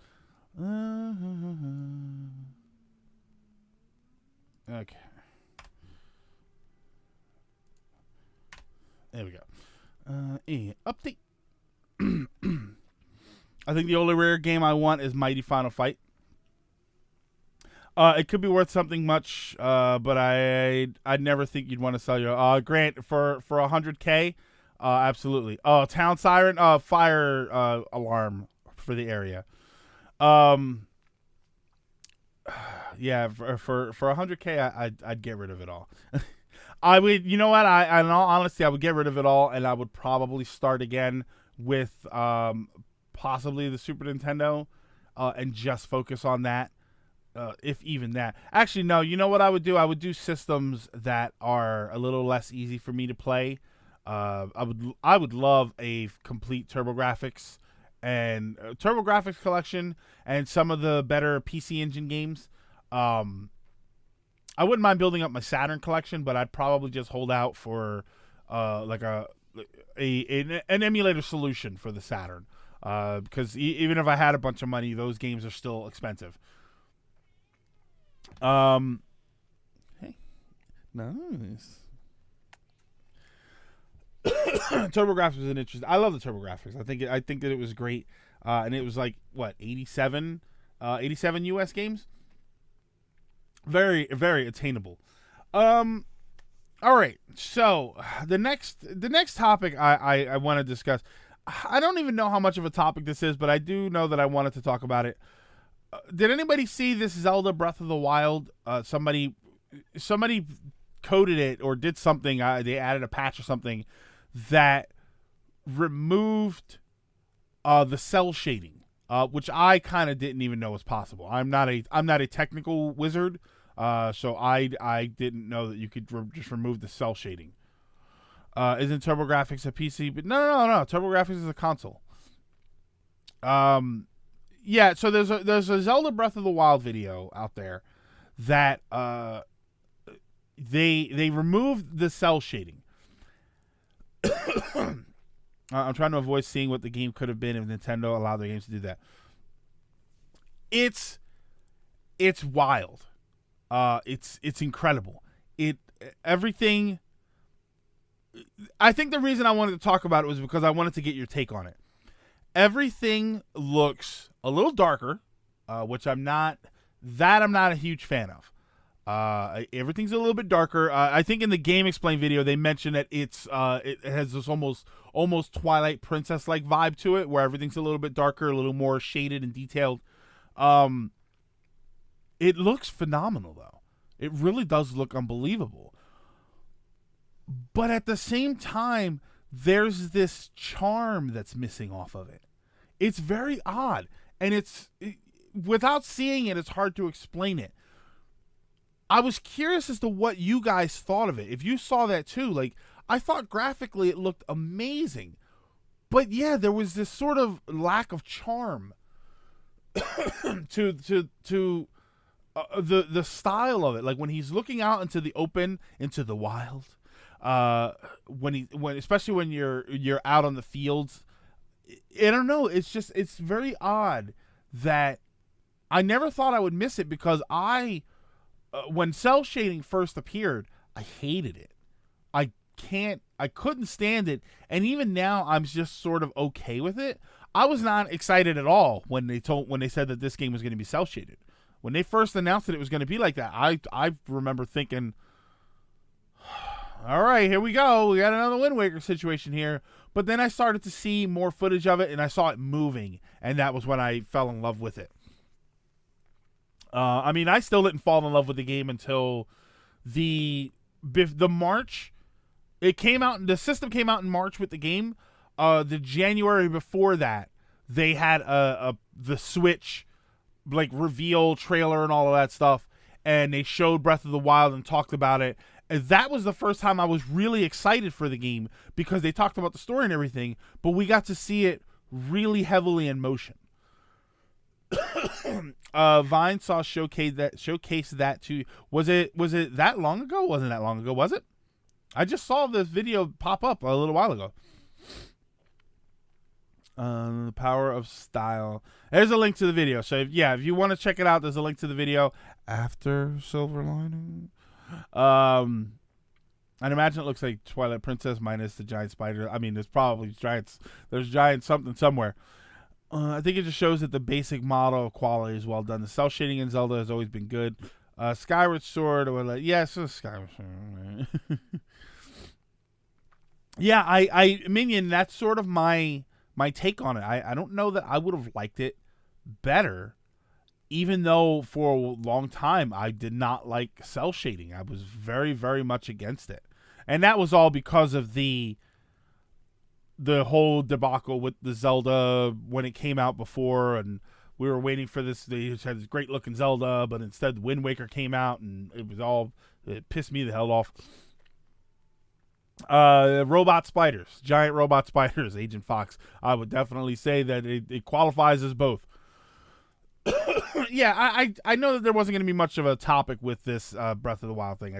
Okay. There we go. Update. I think the only rare game I want is Mighty Final Fight. It could be worth something much, but I'd never think you'd want to sell your Grant for $100K. Absolutely. Oh, town siren, fire alarm for the area. Yeah, for $100K, I'd get rid of it all. I would, you know what? I in all honesty, I would get rid of it all, and I would probably start again with possibly the Super Nintendo, and just focus on that, if even that. Actually, no. You know what I would do? I would do systems that are a little less easy for me to play. I would love a complete TurboGrafx and TurboGrafx collection and some of the better PC Engine games. I wouldn't mind building up my Saturn collection, but I'd probably just hold out for like an emulator solution for the Saturn, because even if I had a bunch of money, those games are still expensive. Hey, nice. TurboGrafx was an interesting. I love the TurboGrafx. I think that it was great, and it was like what 87 US games. Very, very attainable. All right. So the next topic I want to discuss. I don't even know how much of a topic this is, but I do know that I wanted to talk about it. Did anybody see this Zelda Breath of the Wild? Somebody coded it or did something. They added a patch or something that removed the cell shading, which I kind of didn't even know was possible. I'm not a technical wizard, so I didn't know that you could just remove the cell shading. Isn't TurboGrafx a PC? But no. TurboGrafx is a console. Yeah. So there's a Zelda Breath of the Wild video out there that they removed the cell shading. I'm trying to avoid seeing what the game could have been if Nintendo allowed their games to do that. It's wild. It's incredible. Everything. I think the reason I wanted to talk about it was because I wanted to get your take on it. Everything looks a little darker, which I'm not a huge fan of. Everything's a little bit darker. I think in the Game Explain video they mentioned that it has this almost Twilight Princess like vibe to it, where everything's a little bit darker, a little more shaded and detailed. It looks phenomenal though. It really does look unbelievable. But at the same time, there's this charm that's missing off of it. It's very odd, and without seeing it, it's hard to explain it. I was curious as to what you guys thought of it. If you saw that too, like I thought graphically it looked amazing, but yeah, there was this sort of lack of charm to the style of it. Like when he's looking out into the open, into the wild, especially when you're out on the fields. I don't know. It's very odd that I never thought I would miss it, because when cell shading first appeared, I hated it. I couldn't stand it, and even now I'm just sort of okay with it. I was not excited at all when they said that this game was going to be cell shaded. When they first announced that it was going to be like that, I remember thinking, all right, here we go. We got another Wind Waker situation here. But then I started to see more footage of it, and I saw it moving, and that was when I fell in love with it. I mean, I still didn't fall in love with the game until the March. It came out. The system came out in March with the game. The January before that, they had the Switch like reveal trailer and all of that stuff, and they showed Breath of the Wild and talked about it. And that was the first time I was really excited for the game, because they talked about the story and everything, but we got to see it really heavily in motion. Vine saw showcase that too. Was it that long ago? Wasn't that long ago, was it? I just saw this video pop up a little while ago. The power of style. There's a link to the video. So if you want to check it out, there's a link to the video after Silver Lining. I'd imagine it looks like Twilight Princess minus the giant spider. I mean, there's probably giants. There's giant something somewhere. I think it just shows that the basic model quality is well done. The cell shading in Zelda has always been good. Skyward Sword, Skyward Sword. Yeah, I Minion, that's sort of my take on it. I don't know that I would have liked it better, even though for a long time I did not like cell shading. I was very, very much against it. And that was all because of the whole debacle with the Zelda when it came out before, and we were waiting for this. They had this great looking Zelda, but instead Wind Waker came out, and it pissed me the hell off. Robot spiders, giant robot spiders, Agent Fox. I would definitely say that it qualifies as both. Yeah, I know that there wasn't going to be much of a topic with this Breath of the Wild thing.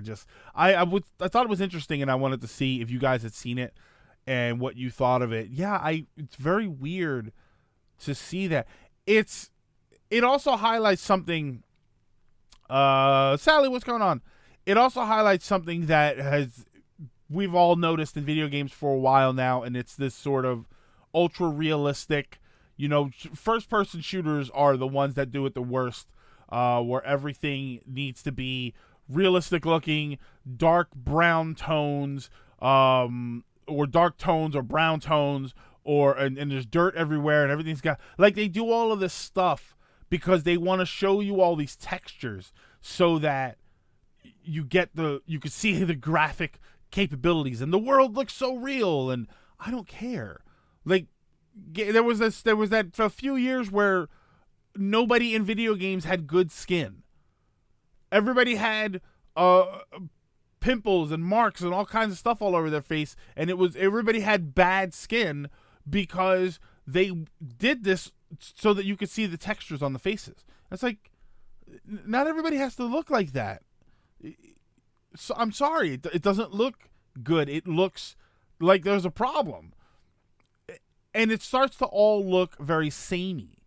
I thought it was interesting, and I wanted to see if you guys had seen it and what you thought of it. Yeah, it's very weird to see that. It also highlights something. Sally, what's going on? It also highlights something that we've all noticed in video games for a while now, and it's this sort of ultra realistic. First-person shooters are the ones that do it the worst, where everything needs to be realistic-looking, dark brown tones, or dark tones or brown tones, and there's dirt everywhere, and everything's got... Like, they do all of this stuff because they want to show you all these textures so that you can see the graphic capabilities, and the world looks so real, and I don't care. Like, there was that for a few years where nobody in video games had good skin. Everybody had pimples and marks and all kinds of stuff all over their face, and everybody had bad skin because they did this so that you could see the textures on the faces. It's like, not everybody has to look like that. So I'm sorry, it doesn't look good. It looks like there's a problem. And it starts to all look very samey.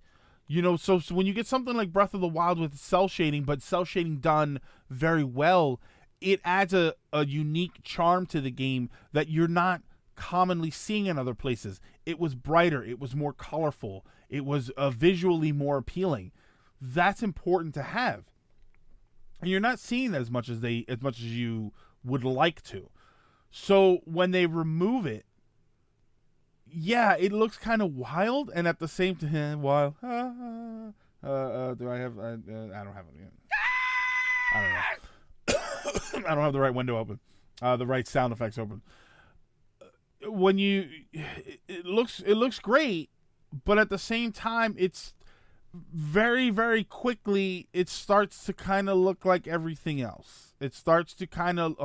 So when you get something like Breath of the Wild with cell shading, but cell shading done very well, it adds a unique charm to the game that you're not commonly seeing in other places. It was brighter. It was more colorful. It was visually more appealing. That's important to have. And you're not seeing as much as you would like to. So when they remove it, yeah, it looks kind of wild, and at the same time, wild. Do I have? I don't have it yet. I don't know. I don't have the right window open, the right sound effects open. When it looks great, but at the same time, it's very, very quickly it starts to kind of look like everything else. It starts to kind of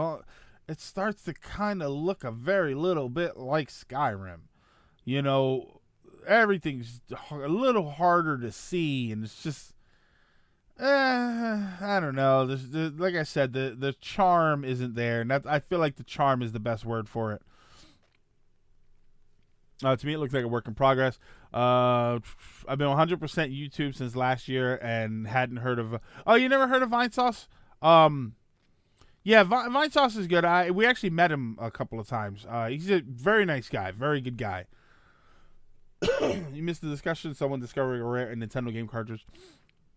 look a very little bit like Skyrim. Everything's a little harder to see, and it's just, I don't know. Like I said, the charm isn't there, and I feel like the charm is the best word for it. To me, it looks like a work in progress. I've been 100% YouTube since last year and hadn't heard of... Oh, you never heard of Vinesauce? Yeah, Vinesauce is good. We actually met him a couple of times. He's a very nice guy, very good guy. You missed the discussion. Someone discovering a rare Nintendo game cartridge.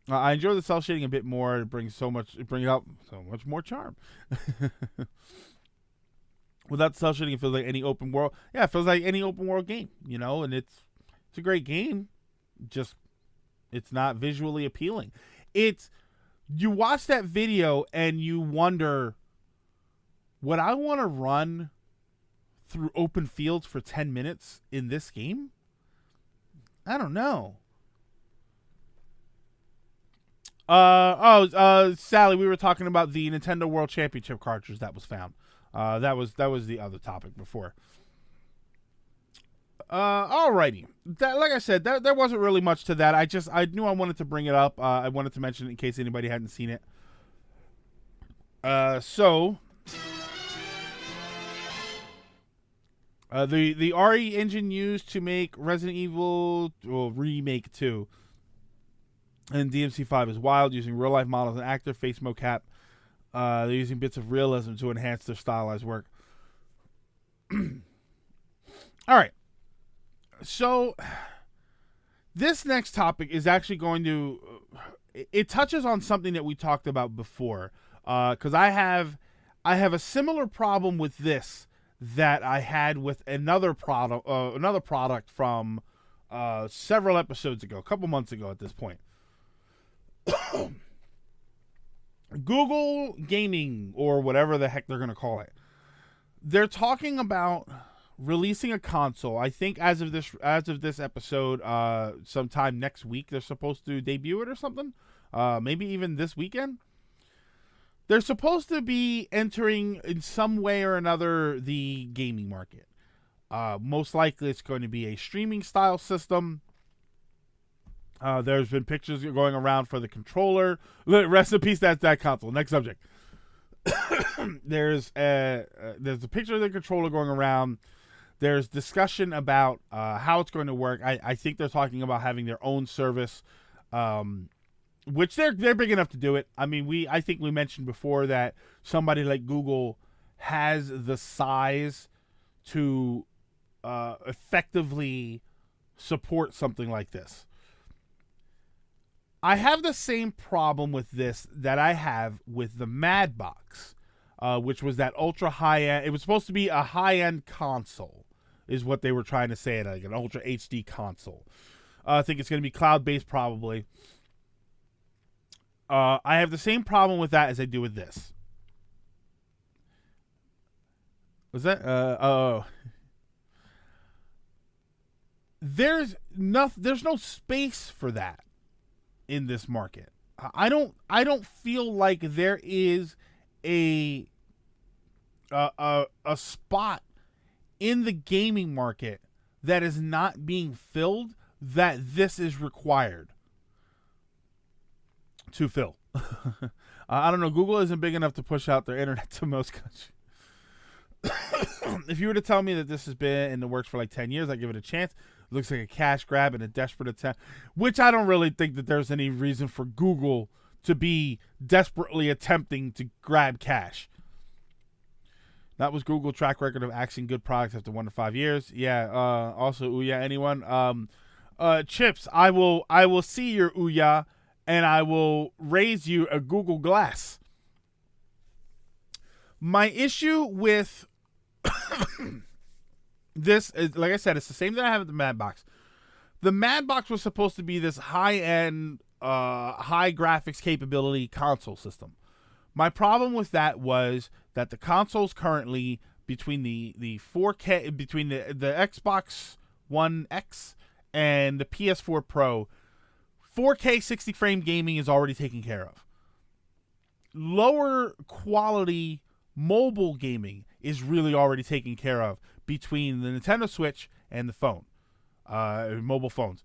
I enjoy the cell shading a bit more. It brings out so much more charm. Without the cell shading, it feels like any open world. Yeah, it feels like any open world game. And it's a great game. Just it's not visually appealing. You watch that video and you wonder, would I want to run through open fields for 10 minutes in this game? I don't know. Sally, we were talking about the Nintendo World Championship cartridge that was found. That was the other topic before. Alrighty. Like I said, there wasn't really much to that. I knew I wanted to bring it up. I wanted to mention it in case anybody hadn't seen it. So The RE engine used to make Resident Evil Remake 2 and DMC5 is wild, using real life models and actor face mocap. They're using bits of realism to enhance their stylized work. All right. So this next topic is actually going to it touches on something that we talked about before, because I have a similar problem with this that I had with another product from several episodes ago, a couple months ago at this point. Google Gaming, or whatever the heck they're going to call it, they're talking about releasing a console. I think as of this episode, sometime next week they're supposed to debut it or something. Maybe even this weekend. They're supposed to be entering in some way or another the gaming market. Most likely it's going to be a streaming style system. There's been pictures going around for the controller. Rest in peace, that's that console. Next subject. There's a picture of the controller going around. There's discussion about how it's going to work. I think they're talking about having their own service, which they're big enough to do it. I mean, I think we mentioned before that somebody like Google has the size to effectively support something like this. I have the same problem with this that I have with the Madbox, which was that ultra high-end. It was supposed to be a high-end console, is what they were trying to say, like an ultra HD console. I think it's going to be cloud-based probably. I have the same problem with that as I do with this. Was that? There's no space for that in this market. I don't feel like there is a spot in the gaming market that is not being filled that this is required to fill. I don't know. Google isn't big enough to push out their internet to most countries. If you were to tell me that this has been in the works for like 10 years, I'd give it a chance. It looks like a cash grab and a desperate attempt, which I don't really think that there's any reason for Google to be desperately attempting to grab cash. That was Google's track record of axing good products after 1 to 5 years. Yeah. Also, Ouya, anyone? Chips, I will see your Ouya, and I will raise you a Google Glass. My issue with this is, like I said, it's the same that I have with the Madbox. The Madbox was supposed to be this high-end, high graphics capability console system. My problem with that was that the consoles currently, between the 4K, between the Xbox One X and the PS4 Pro, 4K 60 frame gaming is already taken care of. Lower quality mobile gaming is really already taken care of between the Nintendo Switch and the phone, mobile phones.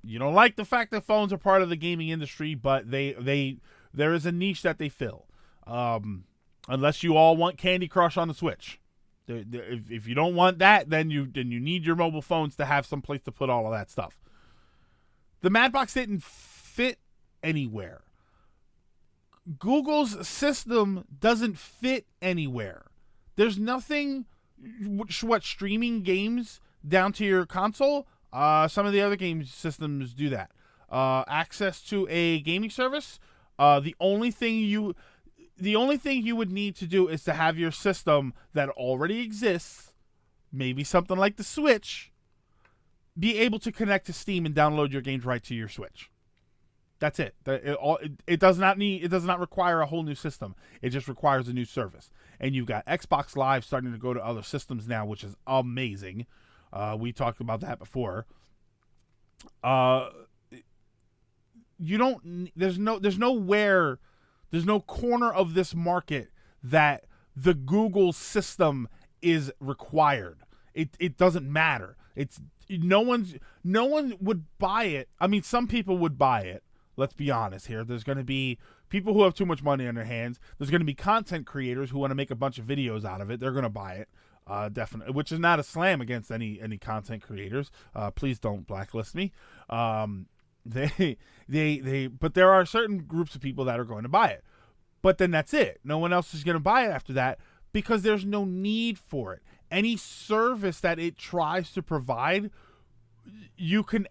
You don't like the fact that phones are part of the gaming industry, but there is a niche that they fill. Unless you all want Candy Crush on the Switch. If you don't want that, then you need your mobile phones to have some place to put all of that stuff. The Madbox didn't fit anywhere. Google's system doesn't fit anywhere. There's nothing what streaming games down to your console. Some of the other game systems do that. Access to a gaming service. The only thing you would need to do is to have your system that already exists, maybe something like the Switch, be able to connect to Steam and download your games right to your Switch. That's it. It does not require a whole new system. It just requires a new service. And you've got Xbox Live starting to go to other systems now, which is amazing. We talked about that before. There's no corner of this market that the Google system is required. It doesn't matter. No one would buy it. I mean, some people would buy it. Let's be honest here. There's going to be people who have too much money on their hands. There's going to be content creators who want to make a bunch of videos out of it. They're going to buy it. Definitely, which is not a slam against any content creators. Please don't blacklist me. But there are certain groups of people that are going to buy it. But then that's it. No one else is going to buy it after that because there's no need for it. Any service that it tries to provide, you can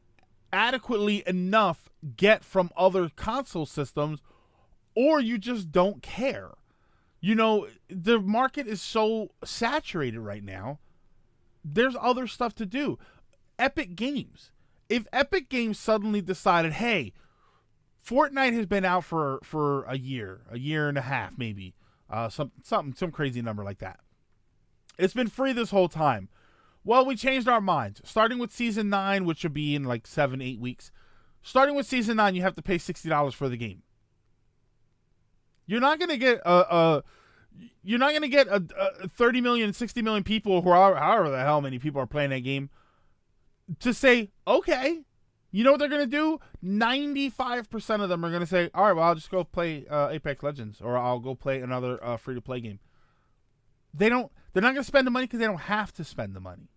adequately enough get from other console systems, or you just don't care. You know, the market is so saturated right now. There's other stuff to do. Epic Games. If Epic Games suddenly decided, hey, Fortnite has been out for a year and a half, maybe, some crazy number like that. It's been free this whole time. Well, we changed our minds. Starting with Season 9, which will be in like 7-8 weeks. Starting with Season 9, you have to pay $60 for the game. You're not going to get a 30 million, 60 million people, who are however the hell many people are playing that game, to say, okay, you know what they're going to do? 95% of them are going to say, all right, well, I'll just go play Apex Legends, or I'll go play another free-to-play game. They're not going to spend the money because they don't have to spend the money.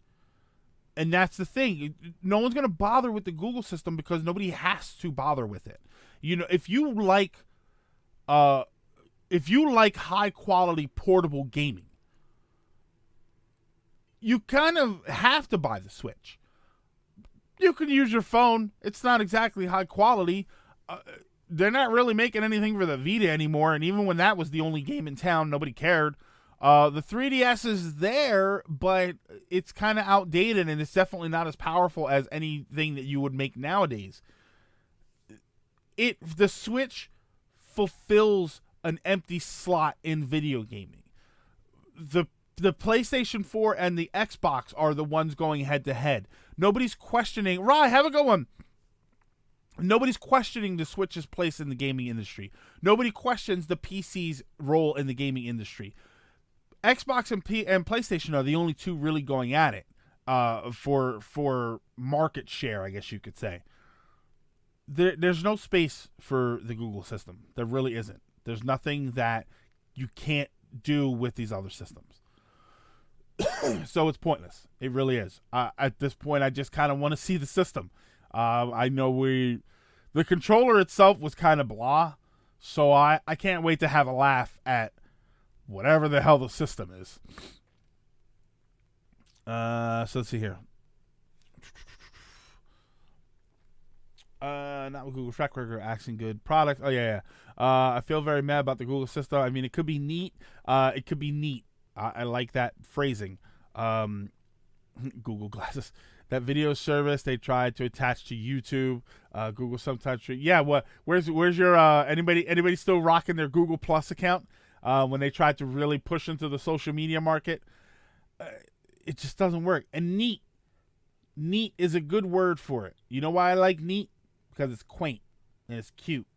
And that's the thing. No one's going to bother with the Google system because nobody has to bother with it. You know, if you like high-quality portable gaming, you kind of have to buy the Switch. You can use your phone. It's not exactly high quality. They're not really making anything for the Vita anymore, and even when that was the only game in town, nobody cared. The 3DS is there, but it's kind of outdated, and it's definitely not as powerful as anything that you would make nowadays. The Switch fulfills an empty slot in video gaming. The PlayStation 4 and the Xbox are the ones going head-to-head. Nobody's questioning... Right, have a good one. Nobody's questioning the Switch's place in the gaming industry. Nobody questions the PC's role in the gaming industry. Xbox and PlayStation are the only two really going at it for market share, I guess you could say. There's no space for the Google system. There really isn't. There's nothing that you can't do with these other systems. So it's pointless. It really is. At this point, I just kind of want to see the system. I know the controller itself was kind of blah, so I can't wait to have a laugh at whatever the hell the system is. So let's see here. Not with Google track record, accent good product. Oh yeah. I feel very mad about the Google system. I mean, it could be neat. It could be neat. I like that phrasing. Google Glasses. That video service they tried to attach to YouTube. Google sometimes. Yeah. What? Where's your anybody still rocking their Google Plus account? When they tried to really push into the social media market, it just doesn't work. And neat is a good word for it. You know why I like neat? Because it's quaint and it's cute.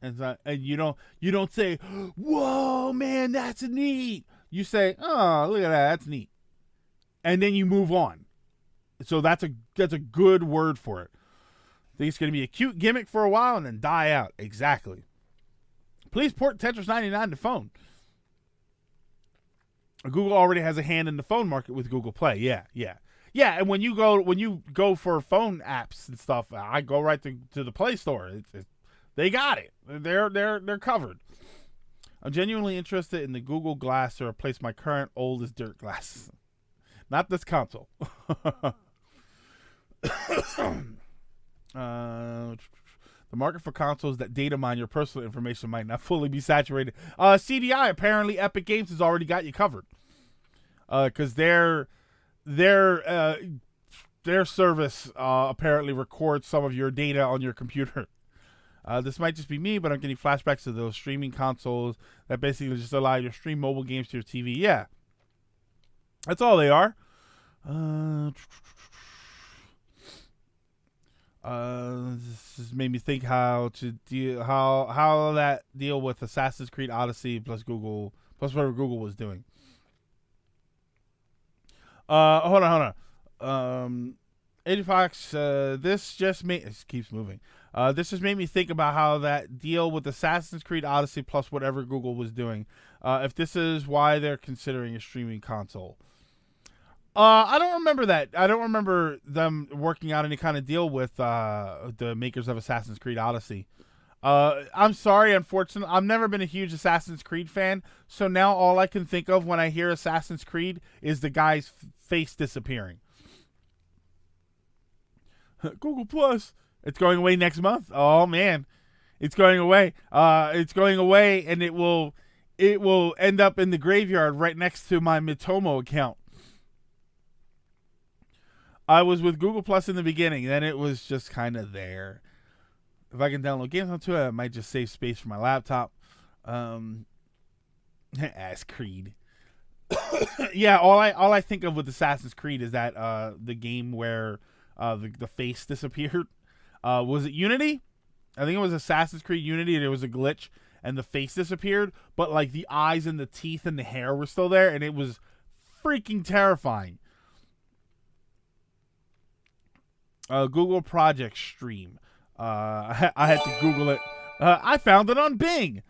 And you don't say, "Whoa, man, that's neat." You say, "Oh, look at that, that's neat," and then you move on. So that's a good word for it. I think it's going to be a cute gimmick for a while and then die out. Exactly. Please port Tetris 99 to phone. Google already has a hand in the phone market with Google Play. Yeah. And when you go for phone apps and stuff, I go right to the Play Store. They got it. They're covered. I'm genuinely interested in the Google Glass to replace my current old as dirt glasses. Not this console. The market for consoles that data mine your personal information might not fully be saturated. CDI, apparently Epic Games has already got you covered. Because their service apparently records some of your data on your computer. This might just be me, but I'm getting flashbacks to those streaming consoles that basically just allow you to stream mobile games to your TV. Yeah. That's all they are. This just made me think how that deal with Assassin's Creed Odyssey plus whatever Google was doing. Hold on. 80fox, this keeps moving. This just made me think about how that deal with Assassin's Creed Odyssey plus whatever Google was doing. If this is why they're considering a streaming console. I don't remember that. I don't remember them working out any kind of deal with the makers of Assassin's Creed Odyssey. I'm sorry, unfortunately, I've never been a huge Assassin's Creed fan, so now all I can think of when I hear Assassin's Creed is the guy's face disappearing. Google Plus, it's going away next month. Oh man, it's going away. It's going away, and it will end up in the graveyard right next to my Mitomo account. I was with Google Plus in the beginning, then it was just kind of there. If I can download games onto it, I might just save space for my laptop. Ass Creed. Yeah, all I think of with Assassin's Creed is that the game where the face disappeared. Was it Unity? I think it was Assassin's Creed Unity, and there was a glitch, and the face disappeared, but like the eyes and the teeth and the hair were still there, and it was freaking terrifying. Google Project Stream. I had to Google it. I found it on Bing.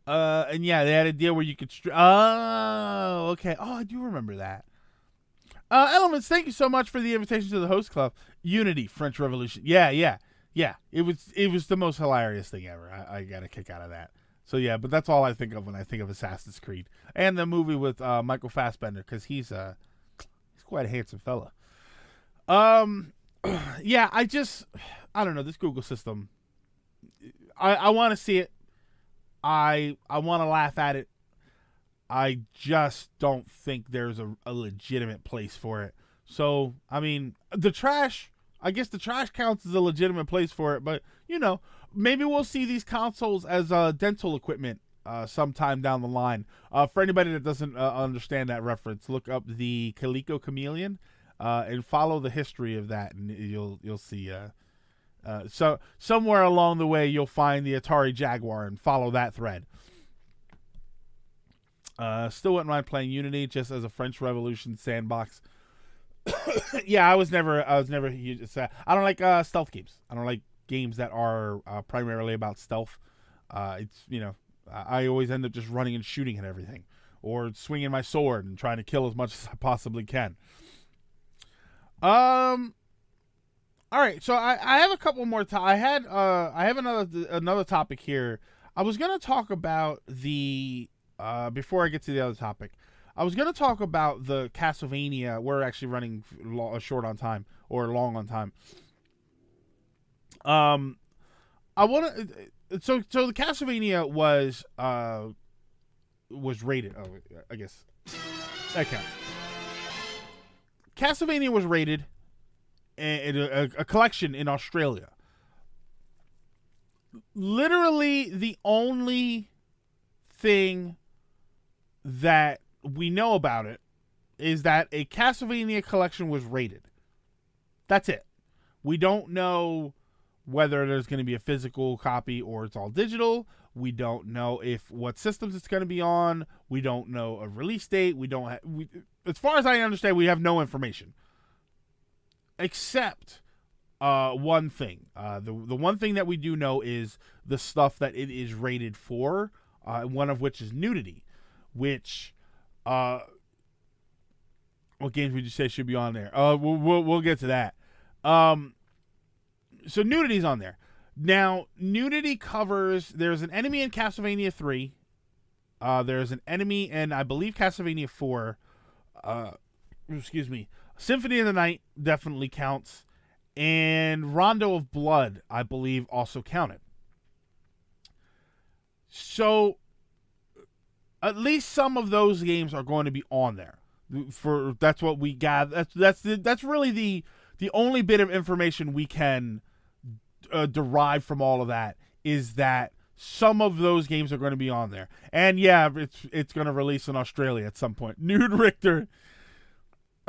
And yeah, they had a deal where you could oh, okay. Oh, I do remember that. Elements, thank you so much for the invitation to the host club. Unity, French Revolution. Yeah. It was the most hilarious thing ever. I got a kick out of that. So yeah, but that's all I think of when I think of Assassin's Creed and the movie with Michael Fassbender, because he's quite a handsome fella. Yeah, I don't know, this Google system. I want to see it. I want to laugh at it. I just don't think there's a legitimate place for it. So, I mean, I guess the trash counts as a legitimate place for it, but, maybe we'll see these consoles as dental equipment sometime down the line. For anybody that doesn't understand that reference, look up the Calico Chameleon and follow the history of that, and you'll see. So somewhere along the way, you'll find the Atari Jaguar and follow that thread. Still wouldn't mind playing Unity just as a French Revolution sandbox. Yeah, I was never huge. I don't like stealth games. I don't like games that are primarily about stealth. I always end up just running and shooting at everything, or swinging my sword and trying to kill as much as I possibly can. All right, so I have a couple more. I have another topic here. I was gonna talk about the before I get to the other topic. I was gonna talk about the Castlevania. We're actually running short on time, or long on time. I want to. So the Castlevania was rated. Oh, I guess that counts. Castlevania was rated in a collection in Australia. Literally the only thing that we know about it is that a Castlevania collection was rated. That's it. We don't know whether there's going to be a physical copy or it's all digital. We don't know what systems it's going to be on. We don't know a release date. As far as I understand, we have no information. Except one thing. The one thing that we do know is the stuff that it is rated for, one of which is nudity, which what games would you say should be on there? We'll get to that. So nudity's on there. Now, nudity covers, there's an enemy in Castlevania 3. There's an enemy in, I believe, Castlevania 4. Excuse me. Symphony of the Night definitely counts. And Rondo of Blood, I believe, also counted. So, at least some of those games are going to be on there. That's what we got. That's really the only bit of information we can derive from all of that, is that some of those games are going to be on there. And yeah, it's going to release in Australia at some point. Nude Richter.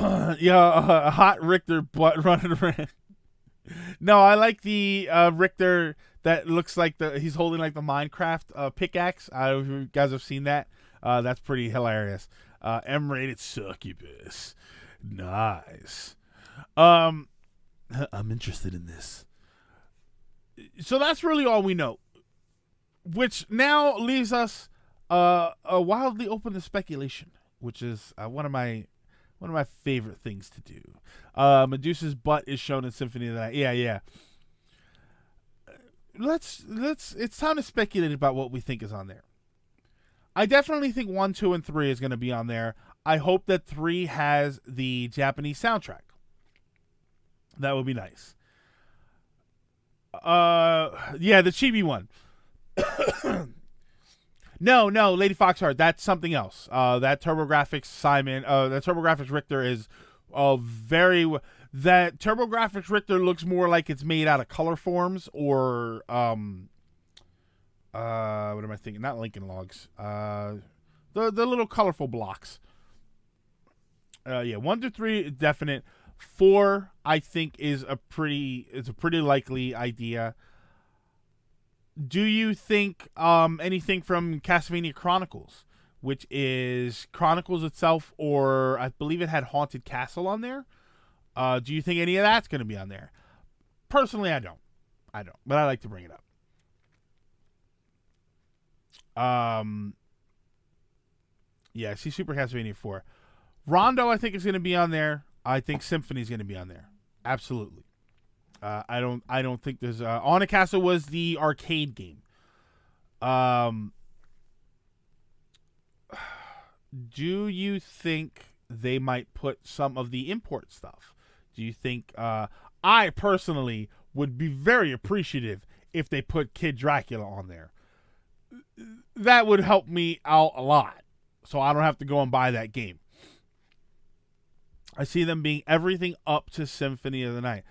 Yeah, hot Richter butt running around. No, I like the Richter that looks like he's holding like the Minecraft pickaxe. You guys have seen that. That's pretty hilarious. M-rated succubus. Nice. I'm interested in this. So that's really all we know, which now leaves us wildly open to speculation, which is one of my One of my favorite things to do. Medusa's butt is shown in Symphony of the Night. Yeah. Let's. It's time to speculate about what we think is on there. I definitely think 1, 2, and 3 is going to be on there. I hope that 3 has the Japanese soundtrack. That would be nice. Yeah, the chibi one. No, Lady Foxheart. That's something else. That TurboGrafx Simon. That TurboGrafx Richter is very. That TurboGrafx Richter looks more like it's made out of color forms or what am I thinking? Not Lincoln Logs. The little colorful blocks. Yeah, 1 through 3 definite. 4 I think is a pretty likely idea. Do you think anything from Castlevania Chronicles, which is Chronicles itself, or I believe it had Haunted Castle on there? Do you think any of that's going to be on there? Personally, I don't, but I like to bring it up. Yeah, I see Super Castlevania 4. Rondo, I think, is going to be on there. I think Symphony is going to be on there. Absolutely. I don't think there's On a Castle was the arcade game. Do you think they might put some of the import stuff? Do you think I personally would be very appreciative if they put Kid Dracula on there? That would help me out a lot, so I don't have to go and buy that game. I see them being everything up to Symphony of the Night.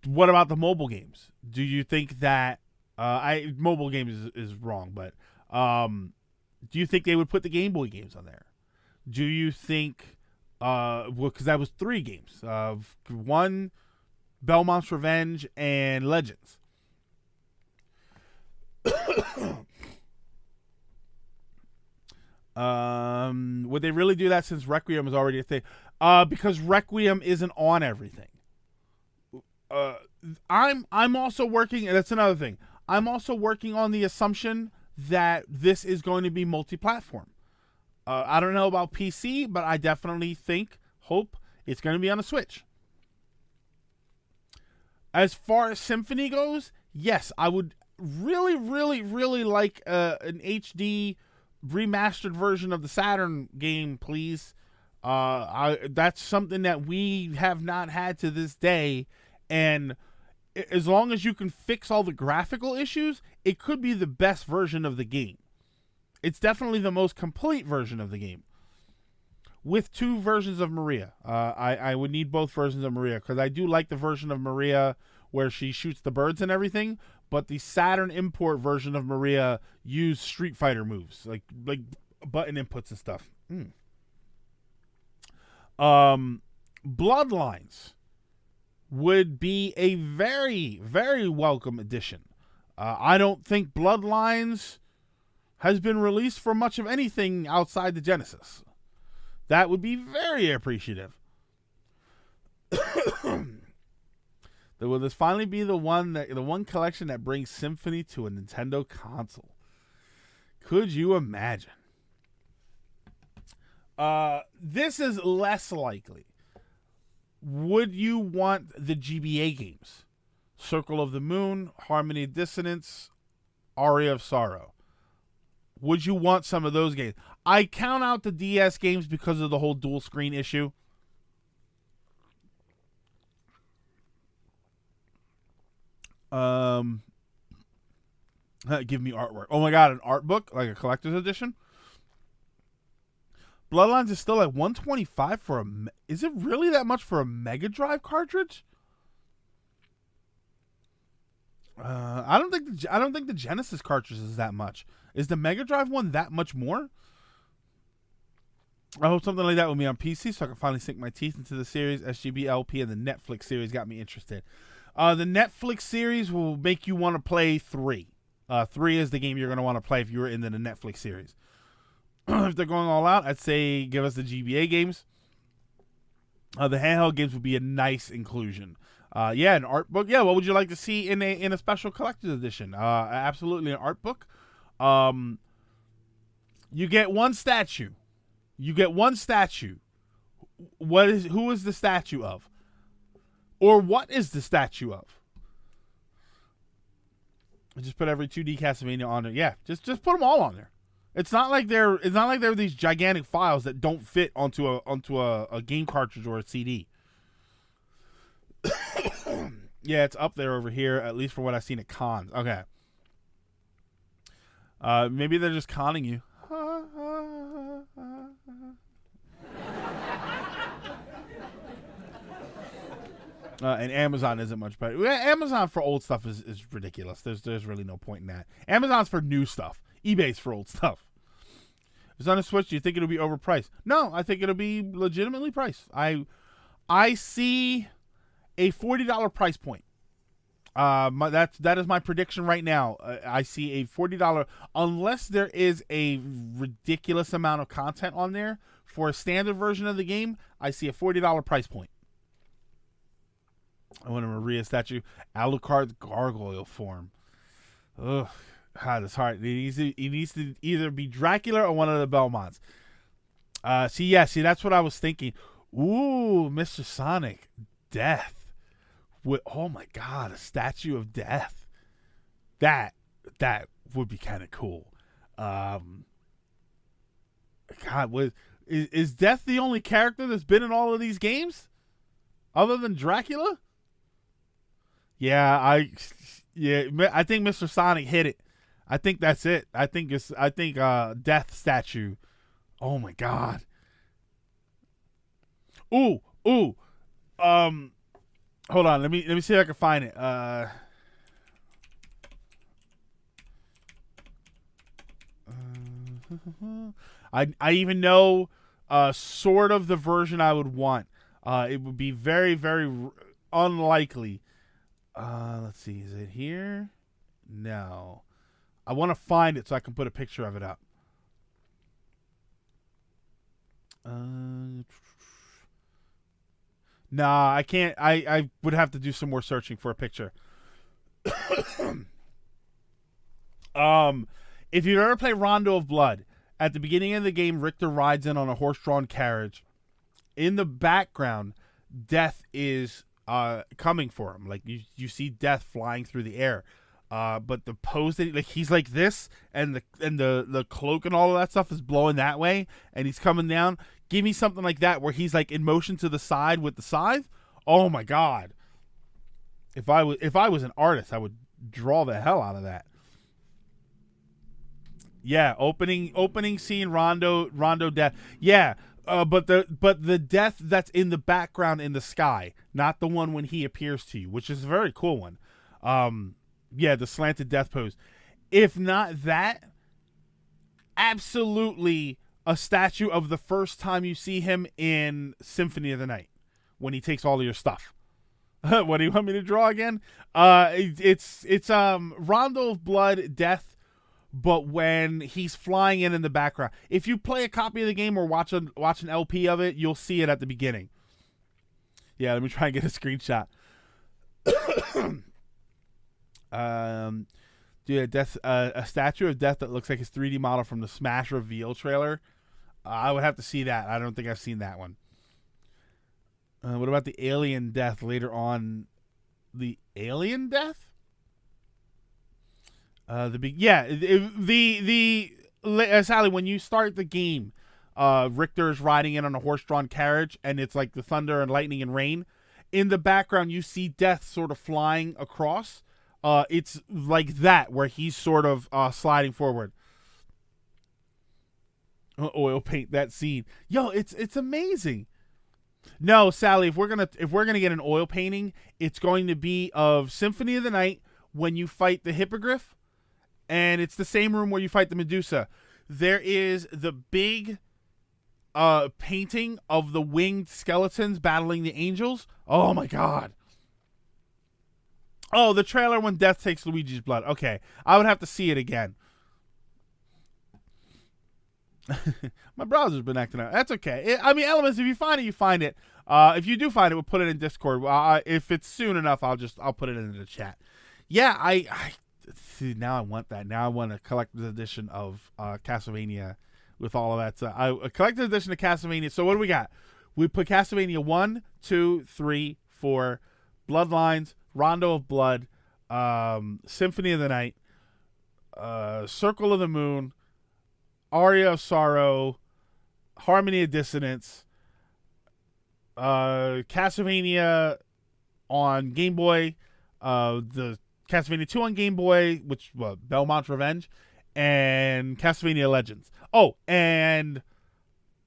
What about the mobile games? Do you think that mobile games is wrong, but do you think they would put the Game Boy games on there? Do you think because that was 3 games. 1 Belmont's Revenge and Legends. Would they really do that since Requiem is already a thing? Because Requiem isn't on everything. I'm also working, and that's another thing. I'm also working on the assumption that this is going to be multi-platform. I don't know about PC, but I definitely hope it's going to be on a Switch. As far as Symphony goes, yes, I would really, really, really like an HD remastered version of the Saturn game, please. That's something that we have not had to this day, and as long as you can fix all the graphical issues, it could be the best version of the game. It's definitely the most complete version of the game. With 2 versions of Maria. I would need both versions of Maria, because I do like the version of Maria where she shoots the birds and everything, but the Saturn import version of Maria used Street Fighter moves, like button inputs and stuff. Bloodlines would be a very, very welcome addition. I don't think Bloodlines has been released for much of anything outside the Genesis. That would be very appreciative. Will this finally be the one collection that brings Symphony to a Nintendo console? Could you imagine? This is less likely. Would you want the GBA games? Circle of the Moon, Harmony of Dissonance, Aria of Sorrow. Would you want some of those games? I count out the DS games because of the whole dual screen issue. Give me artwork. Oh my god, an art book? Like a collector's edition? Bloodlines is still at $125 for a... Is it really that much for a Mega Drive cartridge? I don't think the Genesis cartridge is that much. Is the Mega Drive one that much more? I hope something like that will be on PC so I can finally sink my teeth into the series. SGB LP and the Netflix series got me interested. The Netflix series will make you want to play 3. 3 is the game you're going to want to play if you were into the Netflix series. If they're going all out, I'd say give us the GBA games. The handheld games would be a nice inclusion. Yeah, an art book. Yeah, what would you like to see in a special collector's edition? Absolutely an art book. You get one statue. who is the statue of? Or what is the statue of? Just put every 2D Castlevania on there. Yeah, just put them all on there. It's not like they're these gigantic files that don't fit onto a game cartridge or a CD. Yeah, it's up there over here, at least for what I've seen at cons. Okay. Maybe they're just conning you. And Amazon isn't much better. Amazon for old stuff is ridiculous. There's really no point in that. Amazon's for new stuff. eBay's for old stuff. If it's on a Switch, do you think it'll be overpriced? No, I think it'll be legitimately priced. I see a $40 price point. That is my prediction right now. I see a $40, unless there is a ridiculous amount of content on there for a standard version of the game. I see a $40 price point. I want a Maria statue. Alucard's gargoyle form. Ugh, God, it's hard. He needs to either be Dracula or one of the Belmonts. See, that's what I was thinking. Ooh, Mr. Sonic, Death. Oh my God, a statue of Death. That would be kind of cool. God, is Death the only character that's been in all of these games, other than Dracula? Yeah, I think Mr. Sonic hit it. I think that's it. I think Death statue. Oh my God. Ooh. Hold on. Let me see if I can find it. I even know sort of the version I would want. It would be very, very unlikely. Let's see. Is it here? No. I want to find it so I can put a picture of it up. Nah, I can't. I would have to do some more searching for a picture. If you've ever played Rondo of Blood, at the beginning of the game, Richter rides in on a horse-drawn carriage. In the background, Death is coming for him. Like you see Death flying through the air. But the pose that he's like this, and the cloak and all of that stuff is blowing that way, and he's coming down. Give me something like that where he's like in motion to the side with the scythe. Oh my God! If I was an artist, I would draw the hell out of that. Yeah, opening scene, Rondo Death. Yeah, but the Death that's in the background in the sky, not the one when he appears to you, which is a very cool one. Yeah, the slanted death pose. If not that, absolutely a statue of the first time you see him in Symphony of the Night when he takes all of your stuff. What do you want me to draw again? It's Rondo of Blood, Death, but when he's flying in the background. If you play a copy of the game or watch an LP of it, you'll see it at the beginning. Yeah, let me try and get a screenshot. Dude, a statue of Death that looks like his 3D model from the Smash reveal trailer. I would have to see that. I don't think I've seen that one. What about the alien Death later on? The alien Death? Sally, when you start the game, Richter's riding in on a horse-drawn carriage, and it's like the thunder and lightning and rain. In the background, you see Death sort of flying across. It's like that, where he's sort of sliding forward. Oil paint that scene. Yo, it's amazing. No, Sally, if we're gonna get an oil painting, it's going to be of Symphony of the Night when you fight the Hippogriff, and it's the same room where you fight the Medusa. There is the big painting of the winged skeletons battling the angels. Oh my God. Oh, the trailer when Death takes Luigi's blood. Okay, I would have to see it again. My browser's been acting out. That's okay. Elements, if you find it, you find it. If you do find it, we'll put it in Discord. If it's soon enough, I'll put it in the chat. Yeah, I see, now I want that. Now I want a collector's edition of Castlevania with all of that stuff. A collector's edition of Castlevania. So what do we got? We put Castlevania 1, 2, 3, 4, Bloodlines, Rondo of Blood, Symphony of the Night, Circle of the Moon, Aria of Sorrow, Harmony of Dissonance, Castlevania on Game Boy, the Castlevania 2 on Game Boy, which Belmont's Revenge, and Castlevania Legends. Oh, and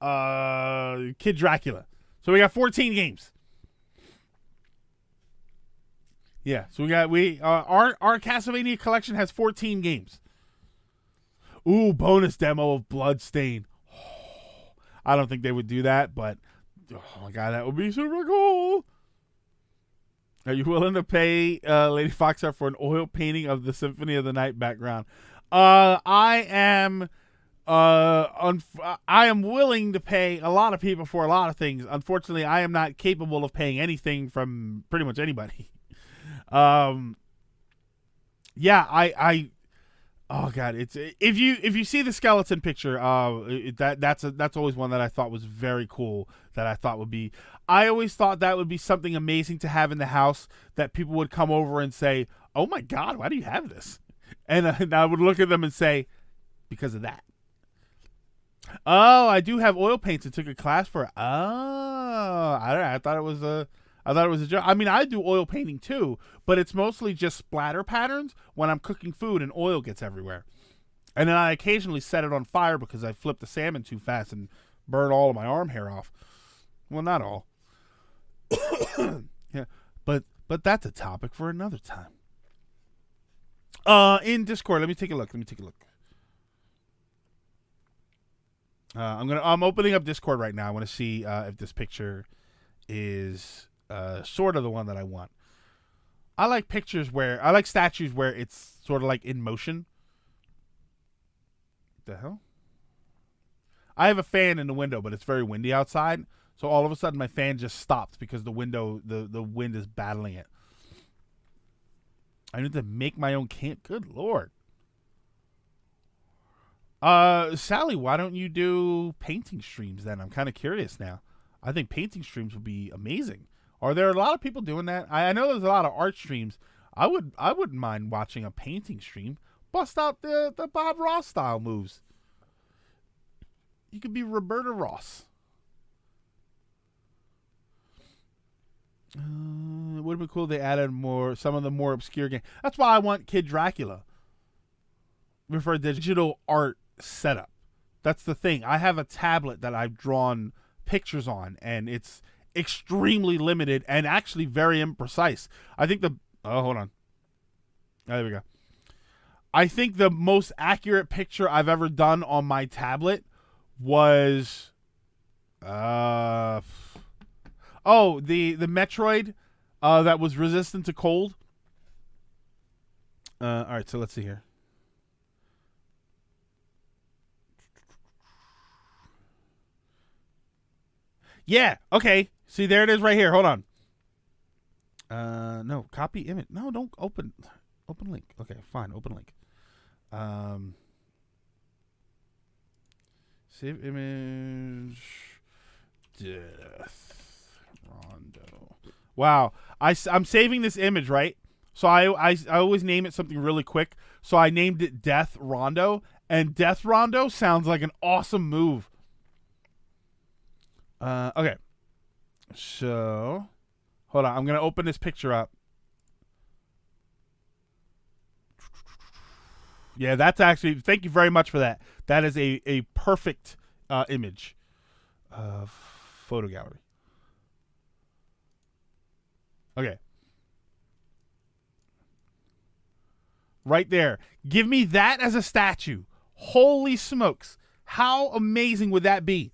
Kid Dracula. So we got 14 games. Yeah, so our Castlevania collection has 14 games. Ooh, bonus demo of Bloodstain. I don't think they would do that, but oh my god, that would be super cool. Are you willing to pay Lady Foxheart for an oil painting of the Symphony of the Night background? I am willing to pay a lot of people for a lot of things. Unfortunately, I am not capable of paying anything from pretty much anybody. Yeah, I oh god, it's if you see the skeleton picture, that's always one that I thought was very cool. That I thought would be, I always thought that would be something amazing to have in the house that people would come over and say, "Oh my god, why do you have this?" And I would look at them and say, "Because of that." Oh, I do have oil paints and took a class for it. Oh, I thought it was a joke. I mean, I do oil painting too, but it's mostly just splatter patterns when I'm cooking food and oil gets everywhere. And then I occasionally set it on fire because I flipped the salmon too fast and burned all of my arm hair off. Well, not all. Yeah, but that's a topic for another time. In Discord, let me take a look. I'm opening up Discord right now. I want to see if this picture is sort of the one that I want. I like statues where it's sort of like in motion. The hell? I have a fan in the window, but it's very windy outside. So all of a sudden my fan just stopped because the wind is battling it. I need to make my own camp. Good Lord. Sally, why don't you do painting streams then? I'm kind of curious now. I think painting streams would be amazing. Are there a lot of people doing that? I know there's a lot of art streams. I wouldn't mind watching a painting stream. Bust out the Bob Ross style moves. You could be Roberta Ross. It would have been cool if they added some of the more obscure games. That's why I want Kid Dracula. For a digital art setup. That's the thing. I have a tablet that I've drawn pictures on, and it's extremely limited and actually very imprecise. I think hold on. There we go. I think the most accurate picture I've ever done on my tablet was the Metroid that was resistant to cold. All right, so let's see here. Yeah, okay. See, there it is right here. Hold on. No, copy image. No, don't open link. Okay, fine, open link. Save image. Death Rondo. Wow. I'm saving this image, right? So I always name it something really quick. So I named it Death Rondo, and Death Rondo sounds like an awesome move. Okay. So, hold on. I'm going to open this picture up. Yeah, that's actually, thank you very much for that. That is a perfect image. Photo gallery. Okay. Right there. Give me that as a statue. Holy smokes. How amazing would that be?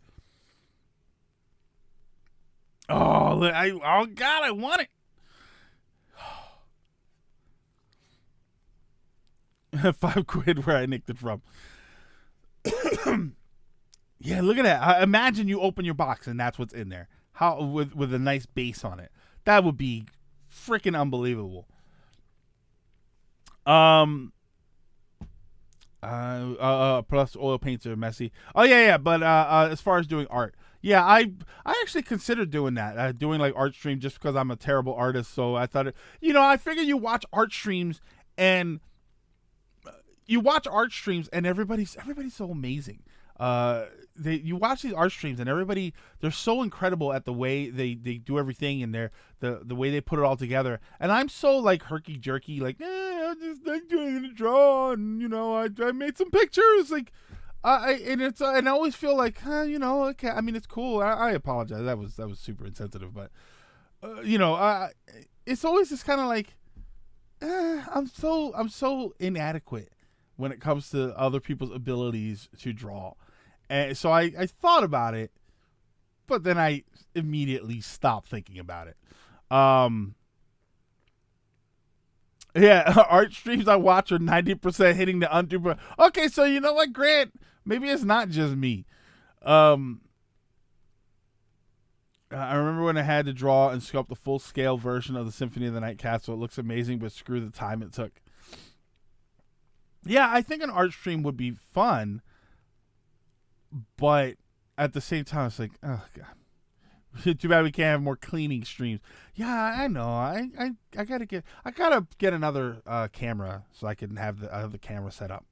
Oh God, I want it. $5 where I nicked it from. Yeah, look at that. Imagine you open your box and that's what's in there. How with a nice base on it. That would be freaking unbelievable. Plus oil paints are messy. Oh yeah. But as far as doing art, yeah, I actually considered doing that, doing like art stream just because I'm a terrible artist. So I thought, I figure you watch art streams and everybody's so amazing. You watch these art streams and they're so incredible at the way they do everything and the way they put it all together. And I'm so like herky jerky, like I'm just like doing a draw, and I made some pictures, like and I always feel like okay, I mean it's cool. I apologize, that was super insensitive, but it's always just kind of like I'm so inadequate when it comes to other people's abilities to draw. And so I thought about it, but then I immediately stopped thinking about it. Yeah, art streams I watch are 90% hitting the undo button. Okay, so you know what, Grant? Maybe it's not just me. I remember when I had to draw and sculpt the full-scale version of the Symphony of the Night Castle. It looks amazing, but screw the time it took. Yeah, I think an art stream would be fun, but at the same time, it's like, oh god, too bad we can't have more cleaning streams. Yeah, I know. I gotta get another camera so I can have the camera set up.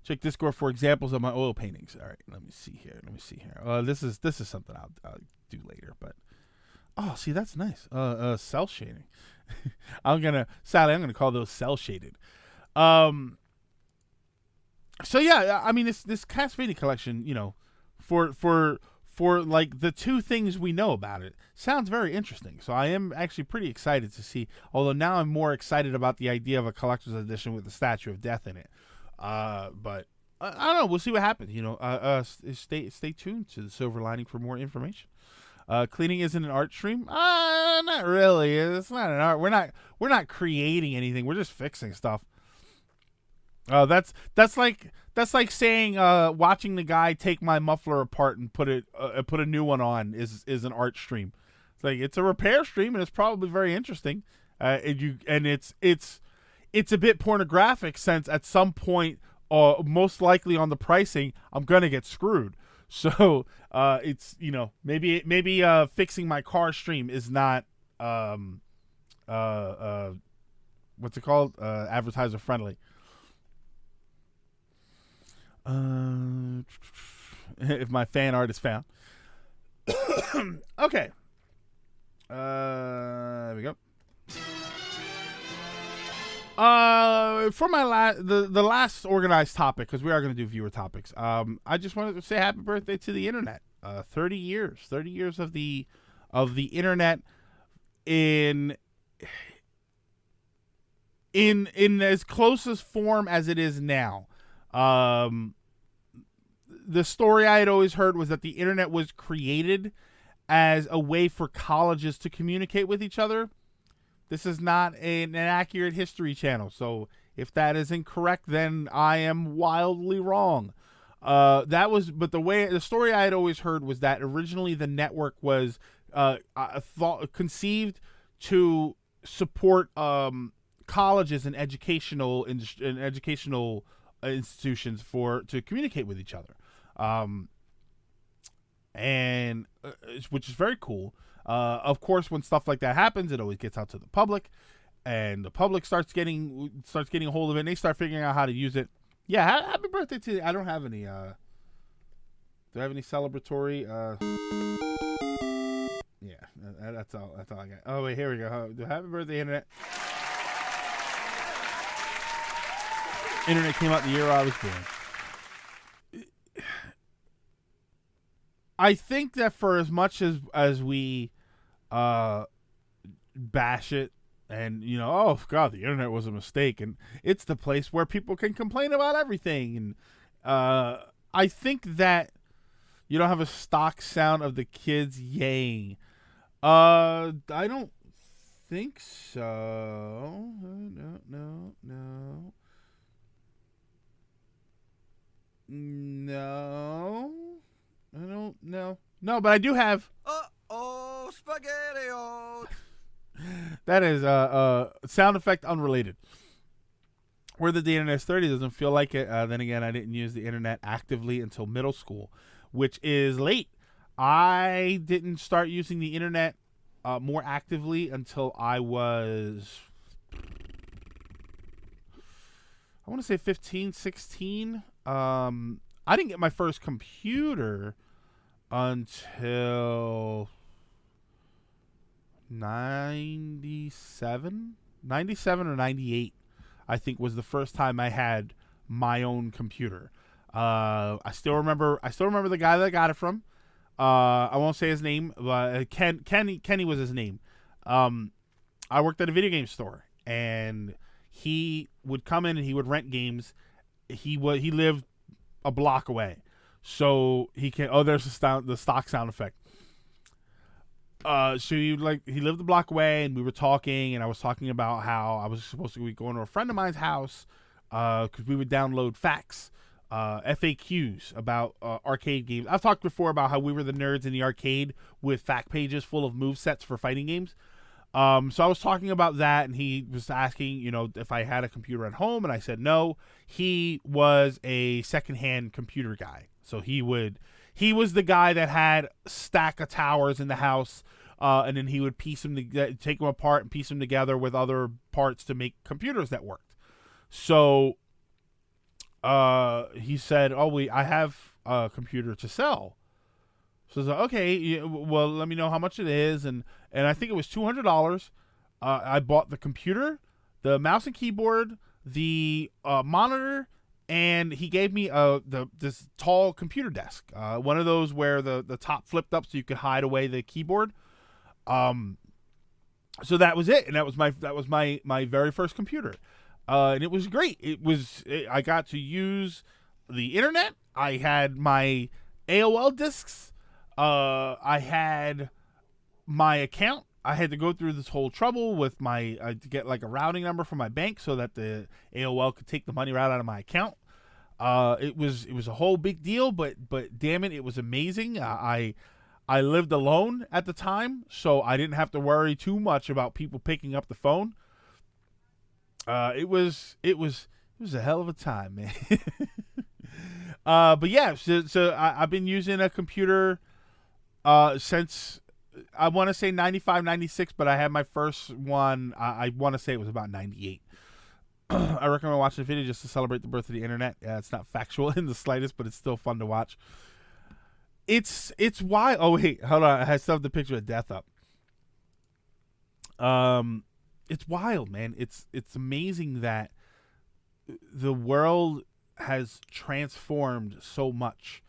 Check Discord for examples of my oil paintings. All right, let me see here. This is something I'll do later, but see, that's nice. Cell shading. I'm gonna call those cell shaded. So yeah, I mean this Castlevania collection, for like the two things we know about it, sounds very interesting. So I am actually pretty excited to see. Although now I'm more excited about the idea of a collector's edition with the Statue of Death in it. But I don't know. We'll see what happens. Stay tuned to the Silver Lining for more information. Cleaning isn't an art stream. Not really. It's not an art. We're not creating anything. We're just fixing stuff. That's like saying watching the guy take my muffler apart and put a new one on is an art stream. It's like it's a repair stream and it's probably very interesting. It's a bit pornographic since at some point, most likely on the pricing, I'm gonna get screwed. So it's maybe fixing my car stream is not what's it called, advertiser friendly. If my fan art is found. Okay. There we go. For my the last organized topic, because we are going to do viewer topics. I just wanted to say happy birthday to the internet. 30 years of the internet in as closest form as it is now. The story I had always heard was that the internet was created as a way for colleges to communicate with each other. This is not an accurate history channel, so if that is incorrect, then I am wildly wrong. But the story I had always heard was that originally the network was conceived to support colleges and educational institutions to communicate with each other, and which is very cool. Of course, when stuff like that happens, it always gets out to the public, and the public starts getting a hold of it, and they start figuring out how to use it. Yeah, happy birthday to you. I don't have any. Do I have any celebratory? Yeah, that's all I got. Oh wait, here we go. Happy birthday, internet. Internet came out the year I was born. I think that for as much as we bash it and oh god, the internet was a mistake and it's the place where people can complain about everything, and I think that you don't have a stock sound of the kids yaying. I don't think so. No. No, I don't know. No, but I do have. Spaghetti-o. That is sound effect unrelated. where the internet is 30 doesn't feel like it. Then again, I didn't use the internet actively until middle school, which is late. I didn't start using the internet more actively until I was, I want to say 15, 16. I didn't get my first computer until 97 or 98, I think, was the first time I had my own computer. I still remember the guy that I got it from. I won't say his name, but Kenny was his name. I worked at a video game store, and he would come in and he would rent games. He lived a block away, so he can. Oh, there's the stock sound effect. So he lived a block away, and we were talking, and I was talking about how I was supposed to be going to a friend of mine's house, because we would download facts, FAQs about arcade games. I've talked before about how we were the nerds in the arcade with fact pages full of move sets for fighting games. So I was talking about that, and he was asking, if I had a computer at home, and I said no. He was a secondhand computer guy, so he was the guy that had a stack of towers in the house, and then he would take them apart and piece them together with other parts to make computers that worked. So he said, I have a computer to sell. So I was like, okay, well, let me know how much it is. And I think it was $200. I bought the computer, the mouse and keyboard, the monitor, and he gave me this tall computer desk, one of those where the top flipped up so you could hide away the keyboard. So that was it, and that was my very first computer, and it was great. I got to use the internet. I had my AOL discs. I had my account. I had to go through this whole trouble with to get like a routing number from my bank so that the AOL could take the money right out of my account. It was a whole big deal, but damn it was amazing. I lived alone at the time, so I didn't have to worry too much about people picking up the phone. It was a hell of a time, man. But yeah, so I've been using a computer since, I want to say 95, 96, but I had my first one, I want to say it was about 98. I recommend watching the video just to celebrate the birth of the internet. It's not factual in the slightest, but it's still fun to watch. It's wild. Oh wait, hold on. I still have the picture of death up. It's wild, man. It's amazing that the world has transformed so much,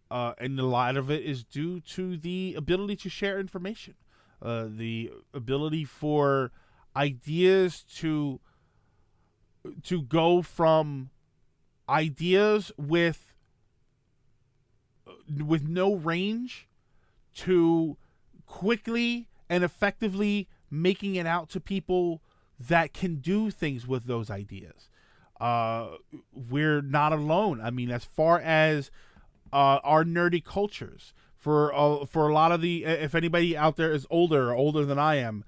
and a lot of it is due to the ability to share information, the ability for ideas to go from ideas with no range to quickly and effectively making it out to people that can do things with those ideas. We're not alone. I mean, as far as our nerdy cultures, for a lot of the, if anybody out there is older than I am,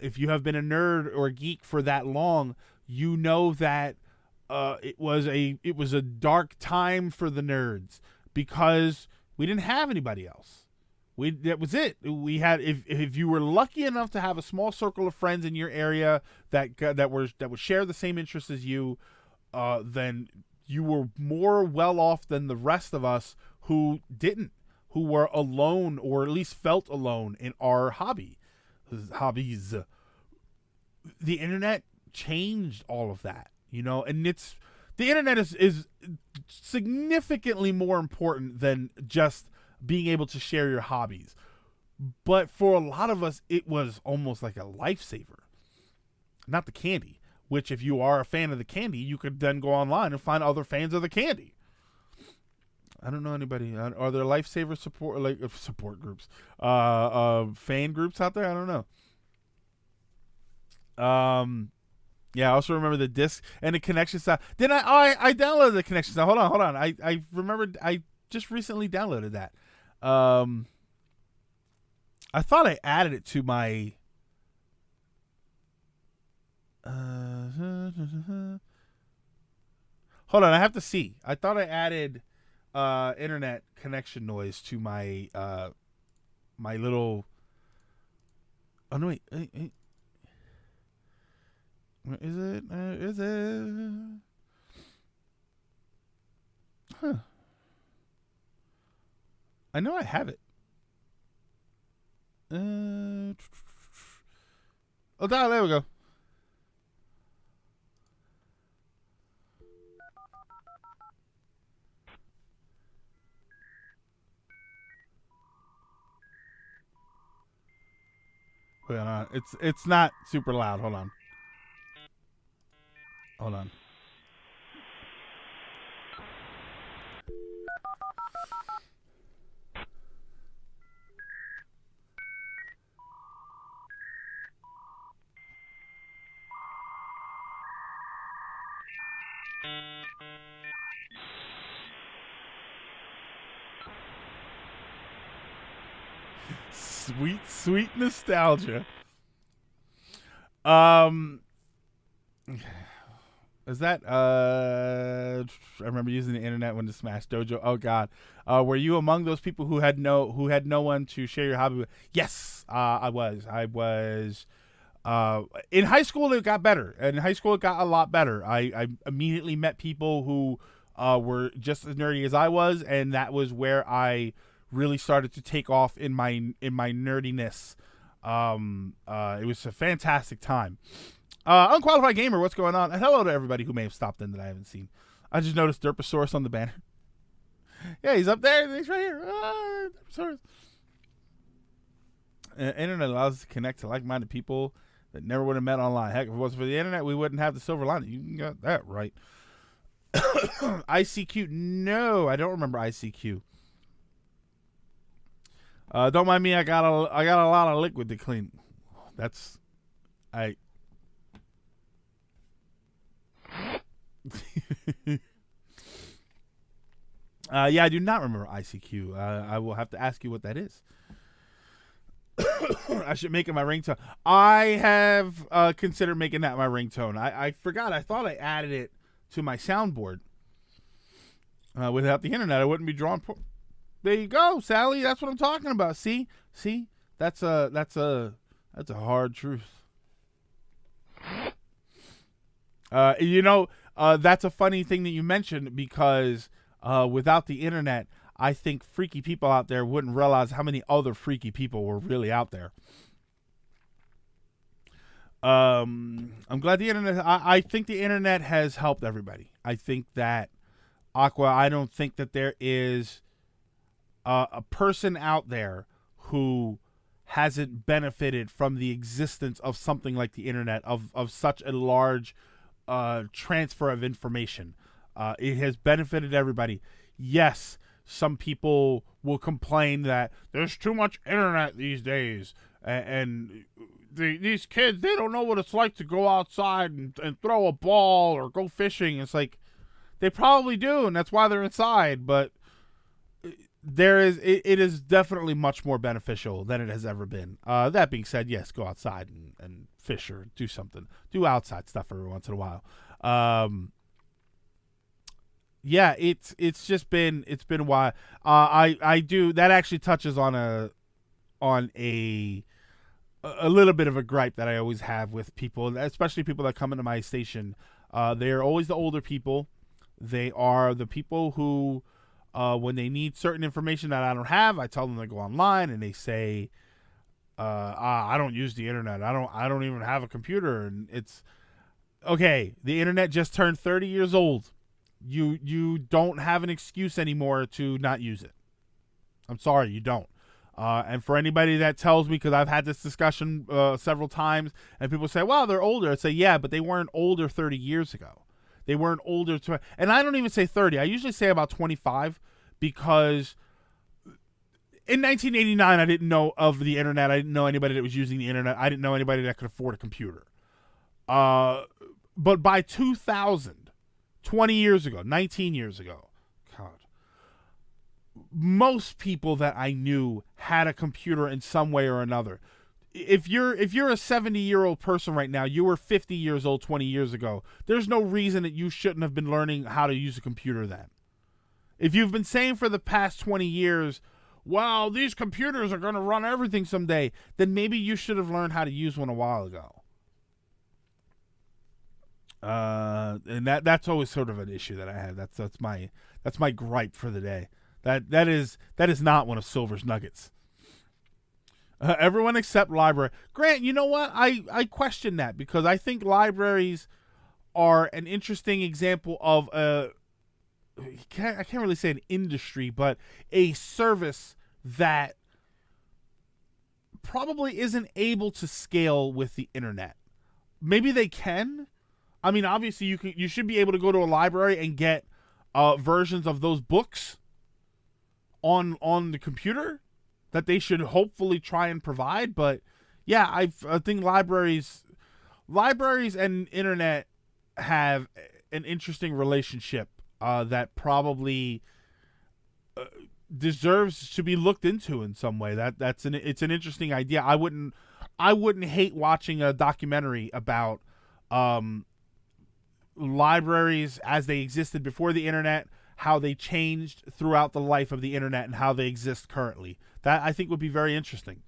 if you have been a nerd or a geek for that long, you know that it was a dark time for the nerds because we didn't have anybody else. That was it. We had, if you were lucky enough to have a small circle of friends in your area that would share the same interests as you, then you were more well off than the rest of us who didn't, who were alone or at least felt alone in our hobbies. The internet changed all of that, and the internet is significantly more important than just being able to share your hobbies. But for a lot of us, it was almost like a lifesaver. Not the candy, which if you are a fan of the candy, you could then go online and find other fans of the candy. I don't know anybody. Are there lifesaver support groups, fan groups out there? I don't know. Yeah, I also remember the disc and the connection style. Then I downloaded the connection style. Hold on. I remembered I just recently downloaded that. I thought I added it to my Hold on, I have to see. I thought I added internet connection noise to my my little. Oh no, wait. Where is it? Is it? Huh. I know I have it. Oh, there we go. Wait on. It's not super loud. Hold on. Hold on. Sweet, sweet nostalgia. Is that I remember using the internet when to Smash Dojo. Oh God. Were you among those people who had no one to share your hobby with? Yes, I was. In high school it got better. In high school it got a lot better. I immediately met people who were just as nerdy as I was, and that was where I really started to take off in my nerdiness. It was a fantastic time. Unqualified Gamer, what's going on? Hello to everybody who may have stopped in that I haven't seen. I just noticed Derposaurus on the banner. Yeah, he's up there. He's right here. Derposaurus. Internet allows us to connect to like-minded people that never would have met online. Heck, if it wasn't for the internet, we wouldn't have the silver lining. You got that right. ICQ? No, I don't remember ICQ. Don't mind me. I got a lot of liquid to clean. That's yeah, I do not remember ICQ. I will have to ask you what that is. I should make it my ringtone. I have considered making that my ringtone. I forgot. I thought I added it to my soundboard. Without the internet, I wouldn't be drawn. There you go, Sally. That's what I'm talking about. See, that's a hard truth. That's a funny thing that you mentioned, because without the internet, I think freaky people out there wouldn't realize how many other freaky people were really out there. I'm glad the internet. I think the internet has helped everybody. I think that Aqua. I don't think that there is a person out there who hasn't benefited from the existence of something like the internet, of such a large transfer of information. It has benefited everybody. Yes, some people will complain that there's too much internet these days, and these kids, they don't know what it's like to go outside and throw a ball or go fishing. It's like, they probably do, and that's why they're inside, but it is definitely much more beneficial than it has ever been. That being said, yes, go outside and fish or do something. Do outside stuff every once in a while. Yeah, it's been a while. I do, that actually touches on a little bit of a gripe that I always have with people, especially people that come into my station. They're always the older people. They are the people who, when they need certain information that I don't have, I tell them to go online, and they say, I don't use the internet. I don't even have a computer. And it's okay. The internet just turned 30 years old. You don't have an excuse anymore to not use it. I'm sorry, you don't. And for anybody that tells me, because I've had this discussion several times, and people say, well, they're older. I say, yeah, but they weren't older 30 years ago. They weren't older. And I don't even say 30. I usually say about 25, because in 1989, I didn't know of the internet. I didn't know anybody that was using the internet. I didn't know anybody that could afford a computer. But by 2000, 20 years ago, 19 years ago, God, most people that I knew had a computer in some way or another. if you're a 70-year-old person right now, you were 50 years old 20 years ago. There's no reason that you shouldn't have been learning how to use a computer then. If you've been saying for the past 20 years, wow, these computers are going to run everything someday, then maybe you should have learned how to use one a while ago. And that's always sort of an issue that I have. That's my gripe for the day. That is not one of Silver's nuggets. Everyone except library. Grant, you know what? I question that because I think libraries are an interesting example of I can't really say an industry, but a service that probably isn't able to scale with the internet. Maybe they can. I mean, obviously you should be able to go to a library and get versions of those books on the computer that they should hopefully try and provide. But yeah, I think libraries and internet have an interesting relationship that probably deserves to be looked into in some way. It's an interesting idea. I wouldn't hate watching a documentary about libraries as they existed before the internet, how they changed throughout the life of the internet, and how they exist currently. That I think would be very interesting.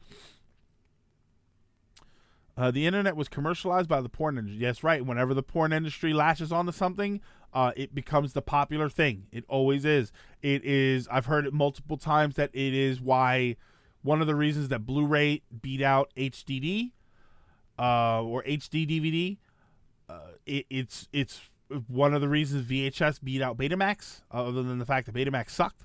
The internet was commercialized by the porn industry. Yes, right. Whenever the porn industry latches onto something, it becomes the popular thing. It always is. It is. I've heard it multiple times that it is why one of the reasons that Blu-ray beat out HDD or HD DVD. It's one of the reasons VHS beat out Betamax, other than the fact that Betamax sucked.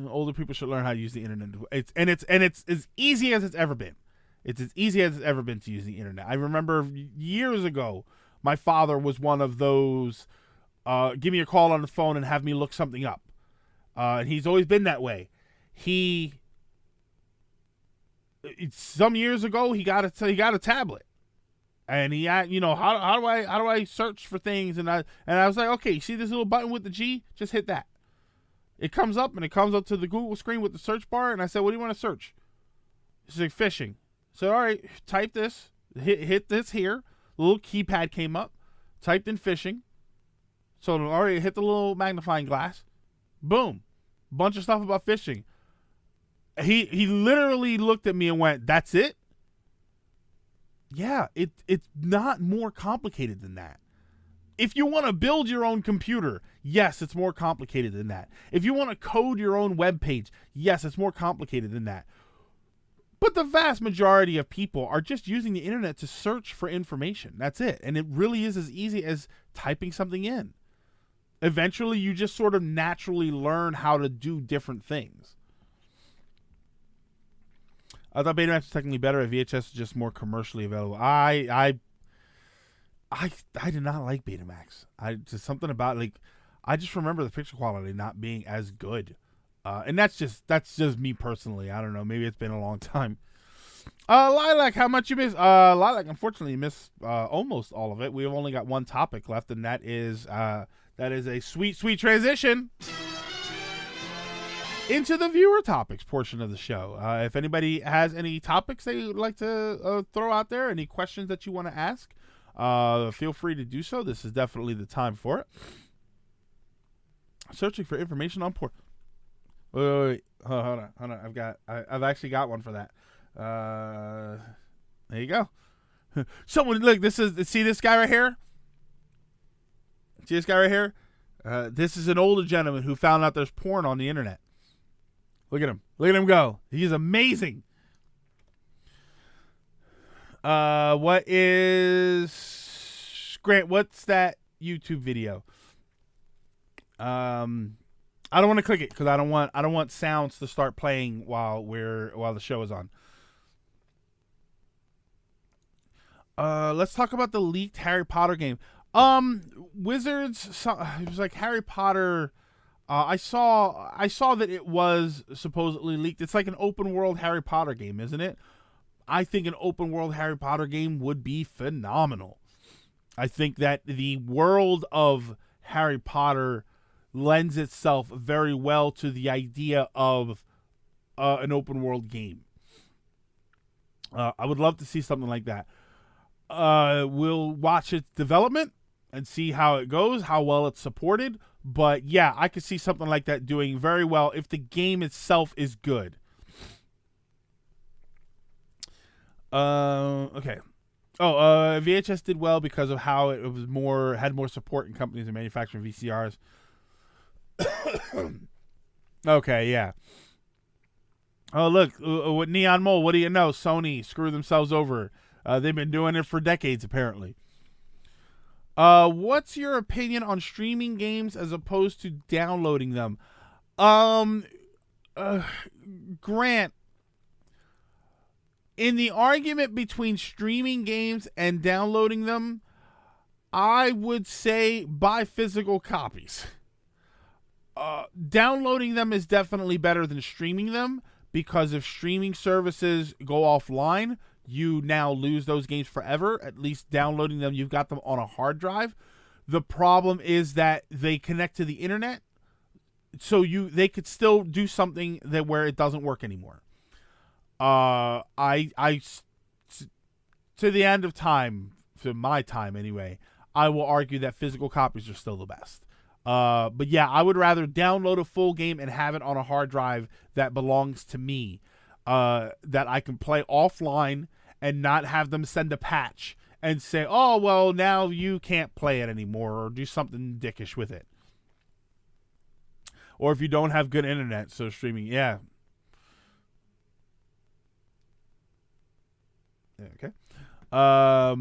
Older people should learn how to use the internet. It's as easy as it's ever been. It's as easy as it's ever been to use the internet. I remember years ago, my father was one of those, give me a call on the phone and have me look something up. And he's always been that way. Some years ago, he got a tablet. And he had, how do I search for things? And I was like, okay, you see this little button with the G? Just hit that. It comes up, and it comes up to the Google screen with the search bar. And I said, what do you want to search? He's like, fishing. So, all right, type this. Hit this here. The little keypad came up. Typed in fishing. So, all right, hit the little magnifying glass. Boom. Bunch of stuff about fishing. He literally looked at me and went, that's it? Yeah, it's not more complicated than that. If you want to build your own computer, yes, it's more complicated than that. If you want to code your own web page, yes, it's more complicated than that. But the vast majority of people are just using the internet to search for information. That's it. And it really is as easy as typing something in. Eventually, you just sort of naturally learn how to do different things. I thought Betamax was technically better. VHS is just more commercially available. I did not like Betamax. Just something about I just remember the picture quality not being as good, and that's just me personally. I don't know. Maybe it's been a long time. Lilac, how much you miss? Lilac, unfortunately, you missed almost all of it. We've only got one topic left, and that is a sweet transition into the viewer topics portion of the show. If anybody has any topics they would like to throw out there, any questions that you want to ask, feel free to do so. This is definitely the time for it. Searching for information on porn. Wait. Hold on. I've actually got one for that. There you go. Someone look. See this guy right here. See this guy right here. This is an older gentleman who found out there's porn on the internet. Look at him. Look at him go. He's amazing. What is Grant? What's that YouTube video? I don't want to click it because I don't want sounds to start playing while the show is on. Let's talk about the leaked Harry Potter game. Wizards. It was like Harry Potter. I saw that it was supposedly leaked. It's like an open world Harry Potter game, isn't it? I think an open world Harry Potter game would be phenomenal. I think that the world of Harry Potter lends itself very well to the idea of an open world game. I would love to see something like that. We'll watch its development and see how it goes, how well it's supported. But yeah, I could see something like that doing very well if the game itself is good. Okay. VHS did well because of how it was had more support in companies and manufacturing VCRs. Okay, yeah. Oh, look, with Neon Mole, what do you know? Sony screwed themselves over. They've been doing it for decades, apparently. What's your opinion on streaming games as opposed to downloading them? Grant, in the argument between streaming games and downloading them, I would say buy physical copies. Downloading them is definitely better than streaming them, because if streaming services go offline, you now lose those games forever. At least downloading them, you've got them on a hard drive. The problem is that they connect to the internet, so they could still do something where it doesn't work anymore. To the end of time, for my time anyway, I will argue that physical copies are still the best. But yeah, I would rather download a full game and have it on a hard drive that belongs to me, that I can play offline and not have them send a patch and say, oh, well, now you can't play it anymore, or do something dickish with it. Or if you don't have good internet, so streaming, yeah. Okay. How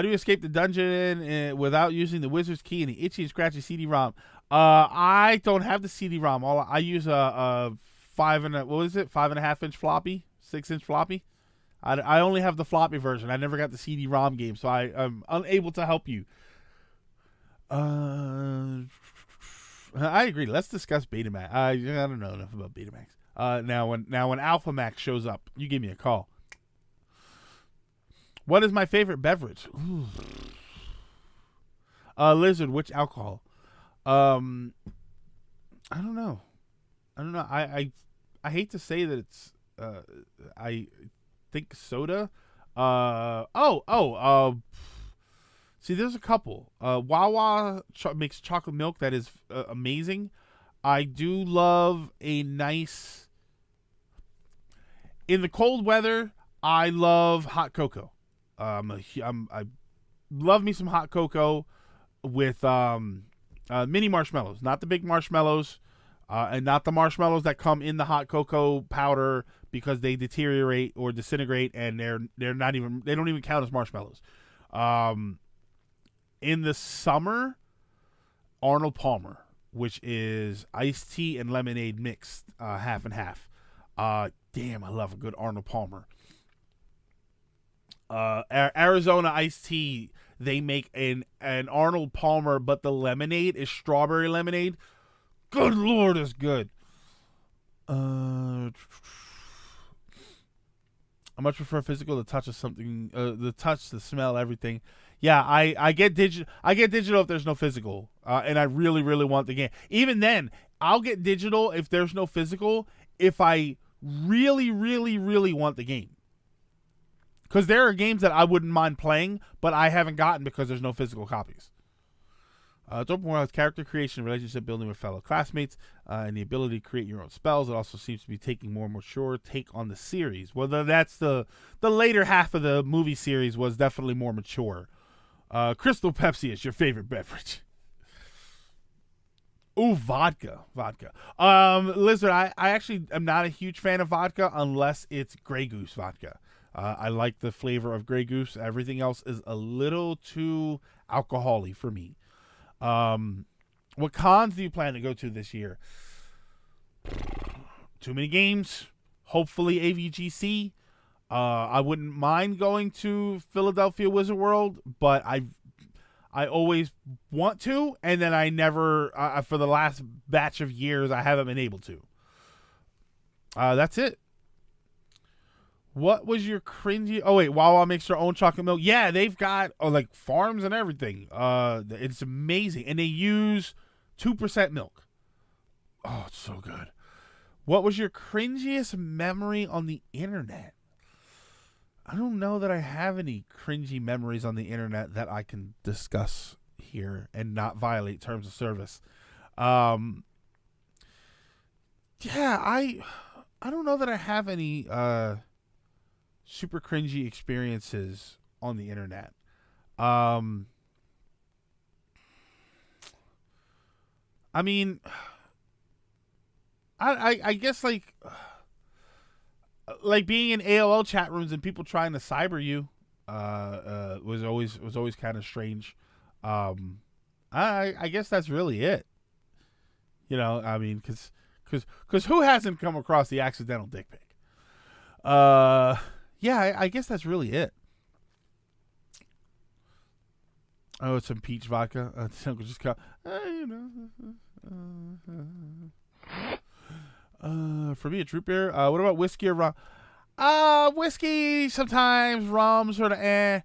do you escape the dungeon without using the wizard's key and the itchy and scratchy CD-ROM? I don't have the CD-ROM. I use a 5.5 inch floppy, 6 inch floppy. I only have the floppy version. I never got the CD-ROM game, so I'm unable to help you. I agree. Let's discuss Betamax. I don't know enough about Betamax. Now when Alphamax shows up, you give me a call. What is my favorite beverage? Lizard, which alcohol? I don't know. I hate to say that it's I think soda. See, there's a couple. Wawa makes chocolate milk that is amazing. I do love a nice, in the cold weather, I love hot cocoa. I love me some hot cocoa with mini marshmallows, not the big marshmallows, and not the marshmallows that come in the hot cocoa powder because they deteriorate or disintegrate, and they don't even count as marshmallows. In the summer, Arnold Palmer, which is iced tea and lemonade mixed, half and half. Damn, I love a good Arnold Palmer. Arizona iced tea, they make an Arnold Palmer, but the lemonade is strawberry lemonade. Good Lord, it's good. I much prefer physical. The touch of something, the touch, the smell, everything. Yeah, I get digital. I get digital if there's no physical, and I really, really want the game. Even then, I'll get digital if there's no physical, if I really, really, really want the game. Because there are games that I wouldn't mind playing, but I haven't gotten because there's no physical copies. It's open world, character creation, relationship building with fellow classmates, and the ability to create your own spells. It also seems to be taking more mature take on the series. Whether that's the later half of the movie series was definitely more mature. Crystal Pepsi is your favorite beverage. Ooh, vodka. Lizard, I actually am not a huge fan of vodka unless it's Grey Goose vodka. I like the flavor of Grey Goose. Everything else is a little too alcohol-y for me. What cons do you plan to go to this year? Too many games. Hopefully AVGC. I wouldn't mind going to Philadelphia Wizard World, but I always want to, and then I never, for the last batch of years, I haven't been able to. That's it. What was your cringy? Oh wait, Wawa makes their own chocolate milk. Yeah, they've got like farms and everything. It's amazing, and they use 2% milk. Oh, it's so good. What was your cringiest memory on the internet? I don't know that I have any cringy memories on the internet that I can discuss here and not violate terms of service. Yeah, I don't know that I have any super cringy experiences on the internet. I mean, I guess like being in AOL chat rooms and people trying to cyber you was always kind of strange. I guess that's really it. You know, I mean, because who hasn't come across the accidental dick pic? Yeah, I guess that's really it. Oh, it's some peach vodka. Just come, for me, it's root beer. What about whiskey or rum? Whiskey sometimes, rum sort of.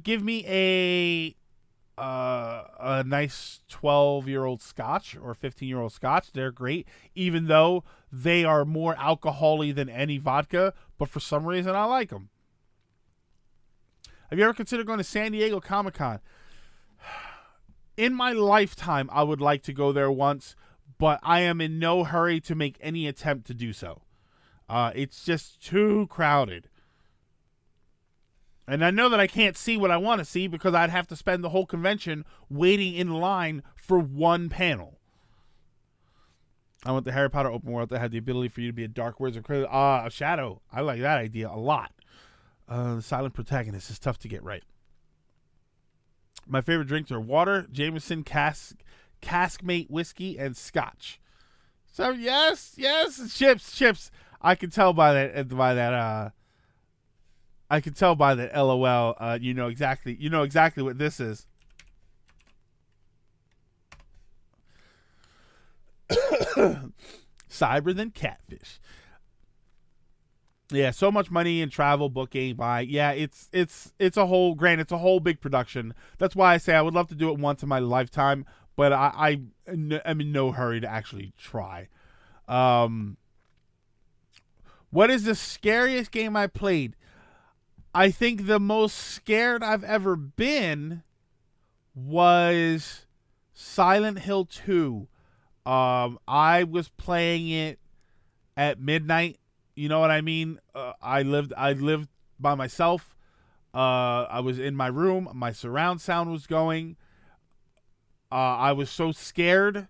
Give me a nice 12-year-old Scotch or 15-year-old Scotch. They're great, even though they are more alcohol-y than any vodka. But for some reason, I like them. Have you ever considered going to San Diego Comic-Con? In my lifetime, I would like to go there once, but I am in no hurry to make any attempt to do so. It's just too crowded. And I know that I can't see what I want to see because I'd have to spend the whole convention waiting in line for one panel. I want the Harry Potter open world that had the ability for you to be a dark wizard. A shadow. I like that idea a lot. The silent protagonist is tough to get right. My favorite drinks are water, Jameson, Caskmate whiskey, and Scotch. So yes, chips. I can tell by that. I can tell by that. LOL. You know exactly what this is. Cyber than catfish. Yeah, so much money in travel, booking, buy. Yeah, it's a whole big production. That's why I say I would love to do it once in my lifetime, but I'm in no hurry to actually try. What is the scariest game I played? I think the most scared I've ever been was Silent Hill 2. I was playing it at midnight. You know what I mean? I lived by myself. I was in my room. My surround sound was going. I was so scared.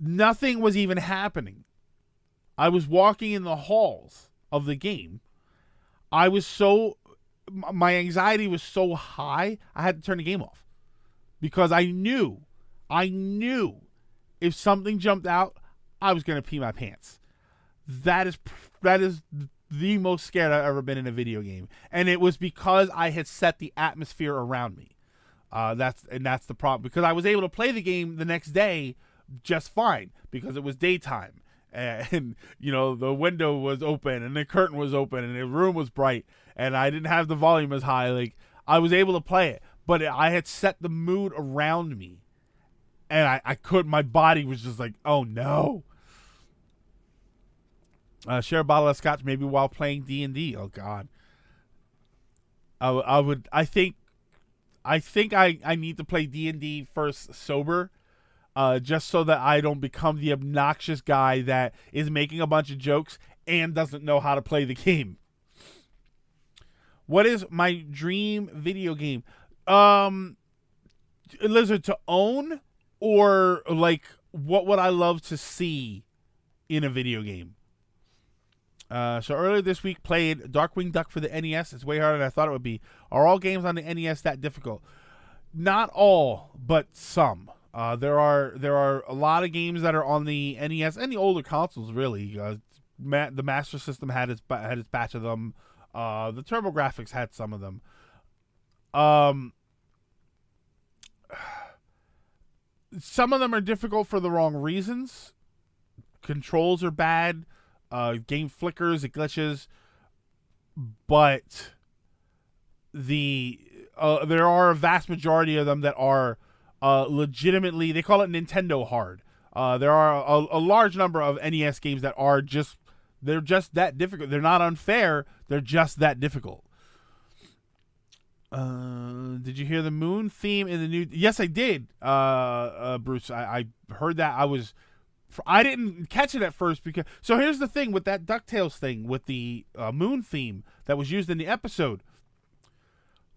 Nothing was even happening. I was walking in the halls of the game. My anxiety was so high, I had to turn the game off. Because I knew if something jumped out, I was going to pee my pants. That is the most scared I've ever been in a video game. And it was because I had set the atmosphere around me. That's the problem. Because I was able to play the game the next day just fine. Because it was daytime. And, the window was open. And the curtain was open. And the room was bright. And I didn't have the volume as high. Like, I was able to play it. But I had set the mood around me. And my body was just like, oh no. Share a bottle of scotch maybe while playing D&D. Oh God. I think I need to play D&D first sober, just so that I don't become the obnoxious guy that is making a bunch of jokes and doesn't know how to play the game. What is my dream video game? Lizard, to own, or like what would I love to see in a video game? So earlier this week played Darkwing Duck for the NES. It's way harder than I thought it would be. Are all games on the NES that difficult? Not all, but some. There are a lot of games that are on the NES and the older consoles. Really, the Master System had its batch of them. The TurboGrafx had some of them. Some of them are difficult for the wrong reasons. Controls are bad. Game flickers, it glitches, but there are a vast majority of them that are legitimately, they call it Nintendo hard. There are a large number of NES games that are they're just that difficult. They're not unfair. They're just that difficult. Did you hear the Moon theme in the new? Yes, I did. Bruce, I heard that. I didn't catch it at first because. So here's the thing with that DuckTales thing with the Moon theme that was used in the episode.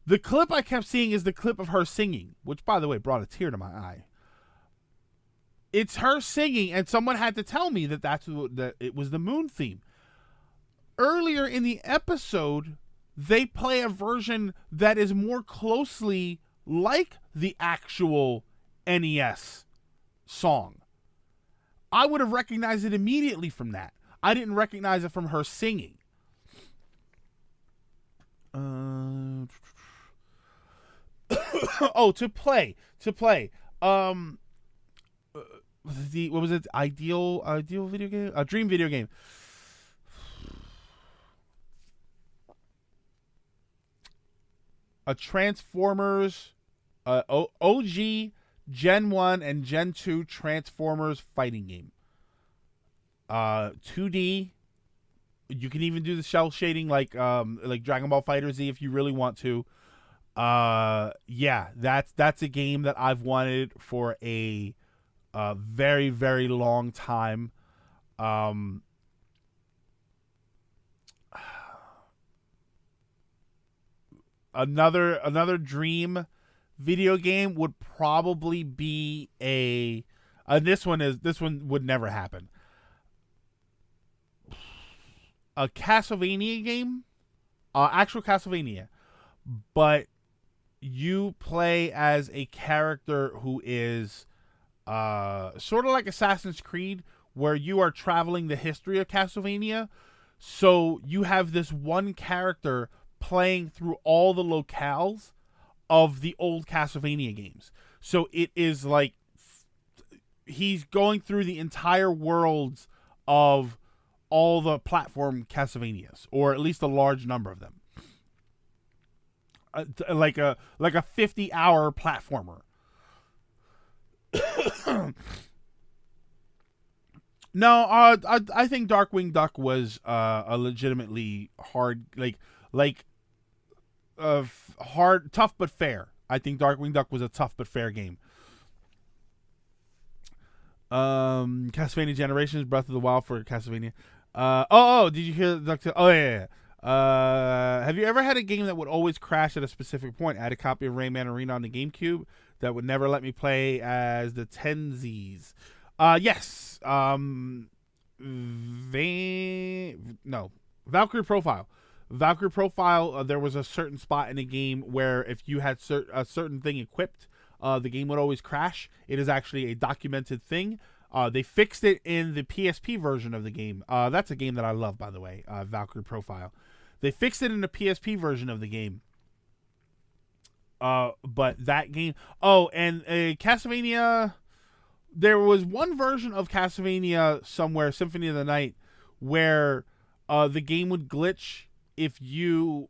The clip I kept seeing is the clip of her singing, which, by the way, brought a tear to my eye. It's her singing, and someone had to tell me that it was the Moon theme. Earlier in the episode, they play a version that is more closely like the actual NES song. I would have recognized it immediately from that. I didn't recognize it from her singing. To play. What was it? Ideal video game? A dream video game. A Transformers, OG, Gen 1 and Gen 2 Transformers fighting game. 2D. You can even do the cell shading like Dragon Ball FighterZ if you really want to. Yeah, that's a game that I've wanted for a very, very long time. Another dream video game would probably be this one would never happen. A Castlevania game, actual Castlevania, but you play as a character who is sort of like Assassin's Creed, where you are traveling the history of Castlevania. So you have this one character playing through all the locales of the old Castlevania games. So it is like he's going through the entire worlds of all the platform Castlevanias, or at least a large number of them. Like a 50-hour platformer. No, I think Darkwing Duck was a legitimately hard, hard, tough but fair. I think Darkwing Duck was a tough but fair game. Castlevania Generations, Breath of the Wild for Castlevania. Did you hear the yeah. Have you ever had a game that would always crash at a specific point? I had a copy of Rayman Arena on the GameCube that would never let me play as the Tenzies. Yes. Valkyrie Profile. Valkyrie Profile, there was a certain spot in the game where if you had a certain thing equipped, the game would always crash. It is actually a documented thing. They fixed it in the PSP version of the game. That's a game that I love, by the way, Valkyrie Profile. They fixed it in the PSP version of the game. But that game... Oh, and Castlevania... There was one version of Castlevania somewhere, Symphony of the Night, where the game would glitch if you...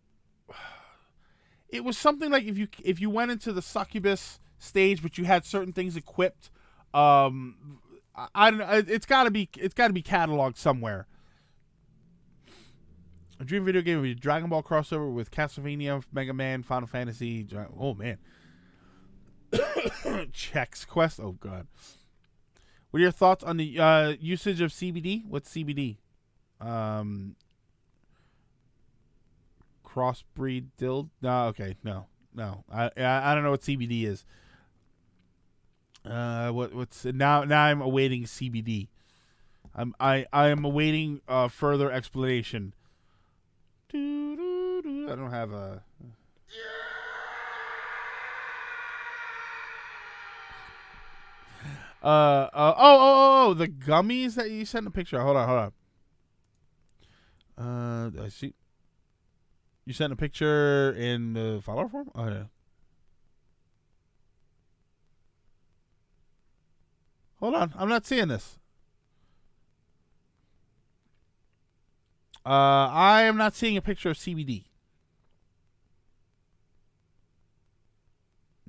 It was something like if you went into the Succubus stage, but you had certain things equipped. I don't know. It's got to be cataloged somewhere. A dream video game would be Dragon Ball crossover with Castlevania, Mega Man, Final Fantasy. Oh man. Chex Quest. Oh god. What are your thoughts on the usage of CBD? What's CBD? Crossbreed dild? No, okay, no. I don't know what CBD is. What's now I'm awaiting CBD. I am awaiting further explanation. I don't have a the gummies that you sent a picture of. Hold on. I see. You sent a picture in the follower form? Oh yeah. Hold on, I'm not seeing this. I am not seeing a picture of CBD.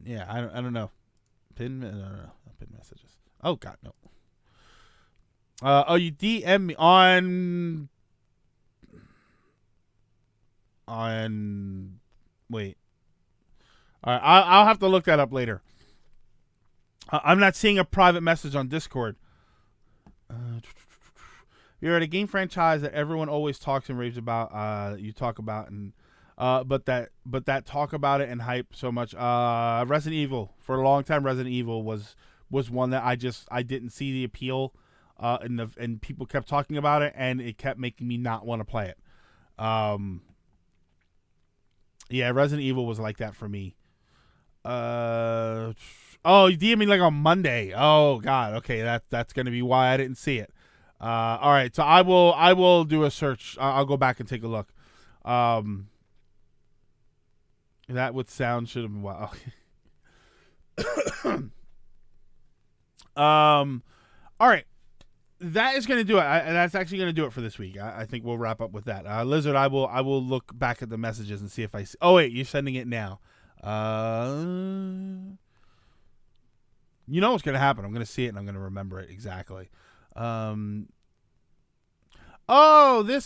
Yeah, I don't know. Pin messages. Oh god, no. You DM me on wait. All right, I'll have to look that up later. I'm not seeing a private message on Discord. You're at a game franchise that everyone always talks and raves about. You talk about and but that talk about it and hype so much. Resident Evil, for a long time, Resident Evil was one that I didn't see the appeal, and people kept talking about it, and it kept making me not want to play it. Yeah, Resident Evil was like that for me. You DM'd me like on Monday. Oh God, okay, that's gonna be why I didn't see it. All right, so I will do a search. I'll go back and take a look. That would sound should have been wow. All right, that is gonna do it. That's actually gonna do it for this week. I think we'll wrap up with that. Lizard, I will look back at the messages and see if I see. Oh wait, you're sending it now. You know what's gonna happen. I'm gonna see it and I'm gonna remember it exactly. This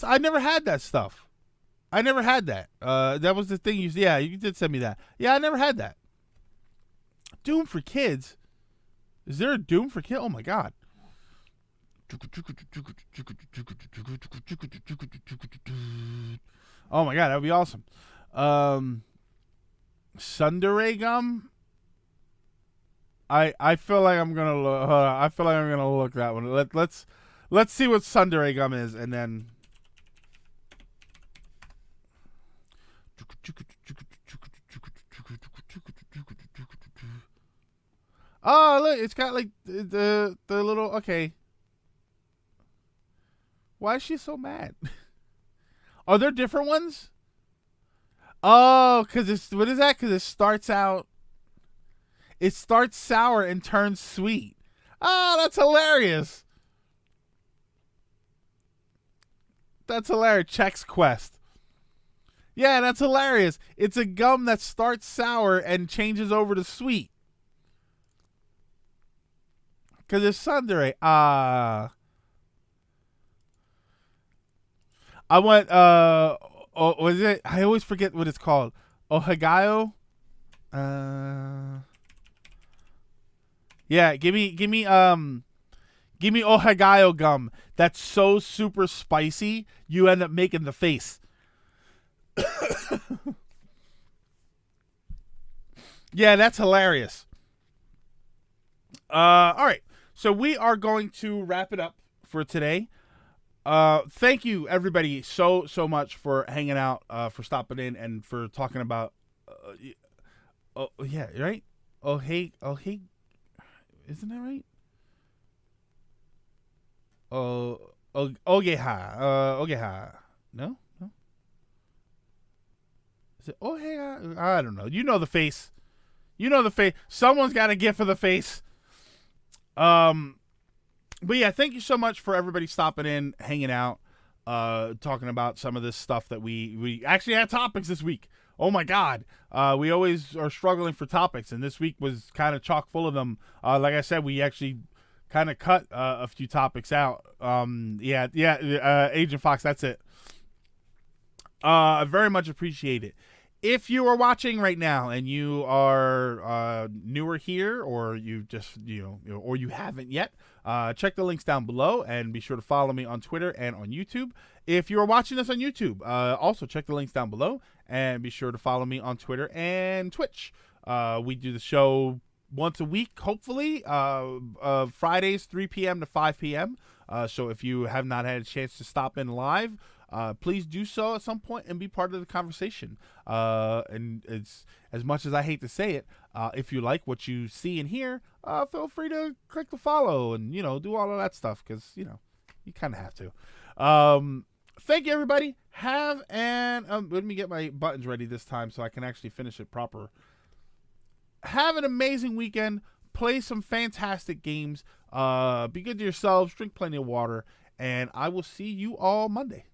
I never had that stuff. I never had that. That was the thing. You did send me that. Yeah, I never had that. Doom for kids. Is there a Doom for kids? Oh my God. Oh my God, that would be awesome. Sundere gum. I feel like I'm gonna look. I feel like I'm gonna look that one. Let's see what Sundere gum is, and then. Oh look, it's got like the little okay. Why is she so mad? Are there different ones? Oh, because what is that? Because it starts out. It starts sour and turns sweet. Oh, that's hilarious. That's hilarious. Chex Quest. Yeah, that's hilarious. It's a gum that starts sour and changes over to sweet. Because it's Sundere. I want, what is it? I always forget what it's called. Ohagayo? Yeah, give me Ohagayo gum. That's so super spicy, you end up making the face. Yeah, that's hilarious. All right. So we are going to wrap it up for today. Thank you everybody so much for hanging out, for stopping in and for talking about yeah, right? Oh hey, isn't that right? Ogeha. No? Is it Ogeha? I don't know. You know the face. Someone's got a gift for the face. But yeah, thank you so much for everybody stopping in, hanging out, talking about some of this stuff that we actually had topics this week. Oh my God. We always are struggling for topics, and this week was kind of chock full of them. Like I said, we actually kind of cut a few topics out. Agent Fox, that's it. I very much appreciate it. If you are watching right now and you are newer here, or you just or you haven't yet, check the links down below and be sure to follow me on Twitter and on YouTube. If you are watching this on YouTube, also check the links down below and be sure to follow me on Twitter and Twitch. We do the show once a week, hopefully, Fridays 3 p.m. to 5 p.m. So if you have not had a chance to stop in live, please do so at some point and be part of the conversation. And it's, as much as I hate to say it, if you like what you see and hear, feel free to click the follow and, do all of that stuff, because, you kind of have to. Thank you, everybody. Let me get my buttons ready this time so I can actually finish it proper. Have an amazing weekend. Play some fantastic games. Be good to yourselves. Drink plenty of water. And I will see you all Monday.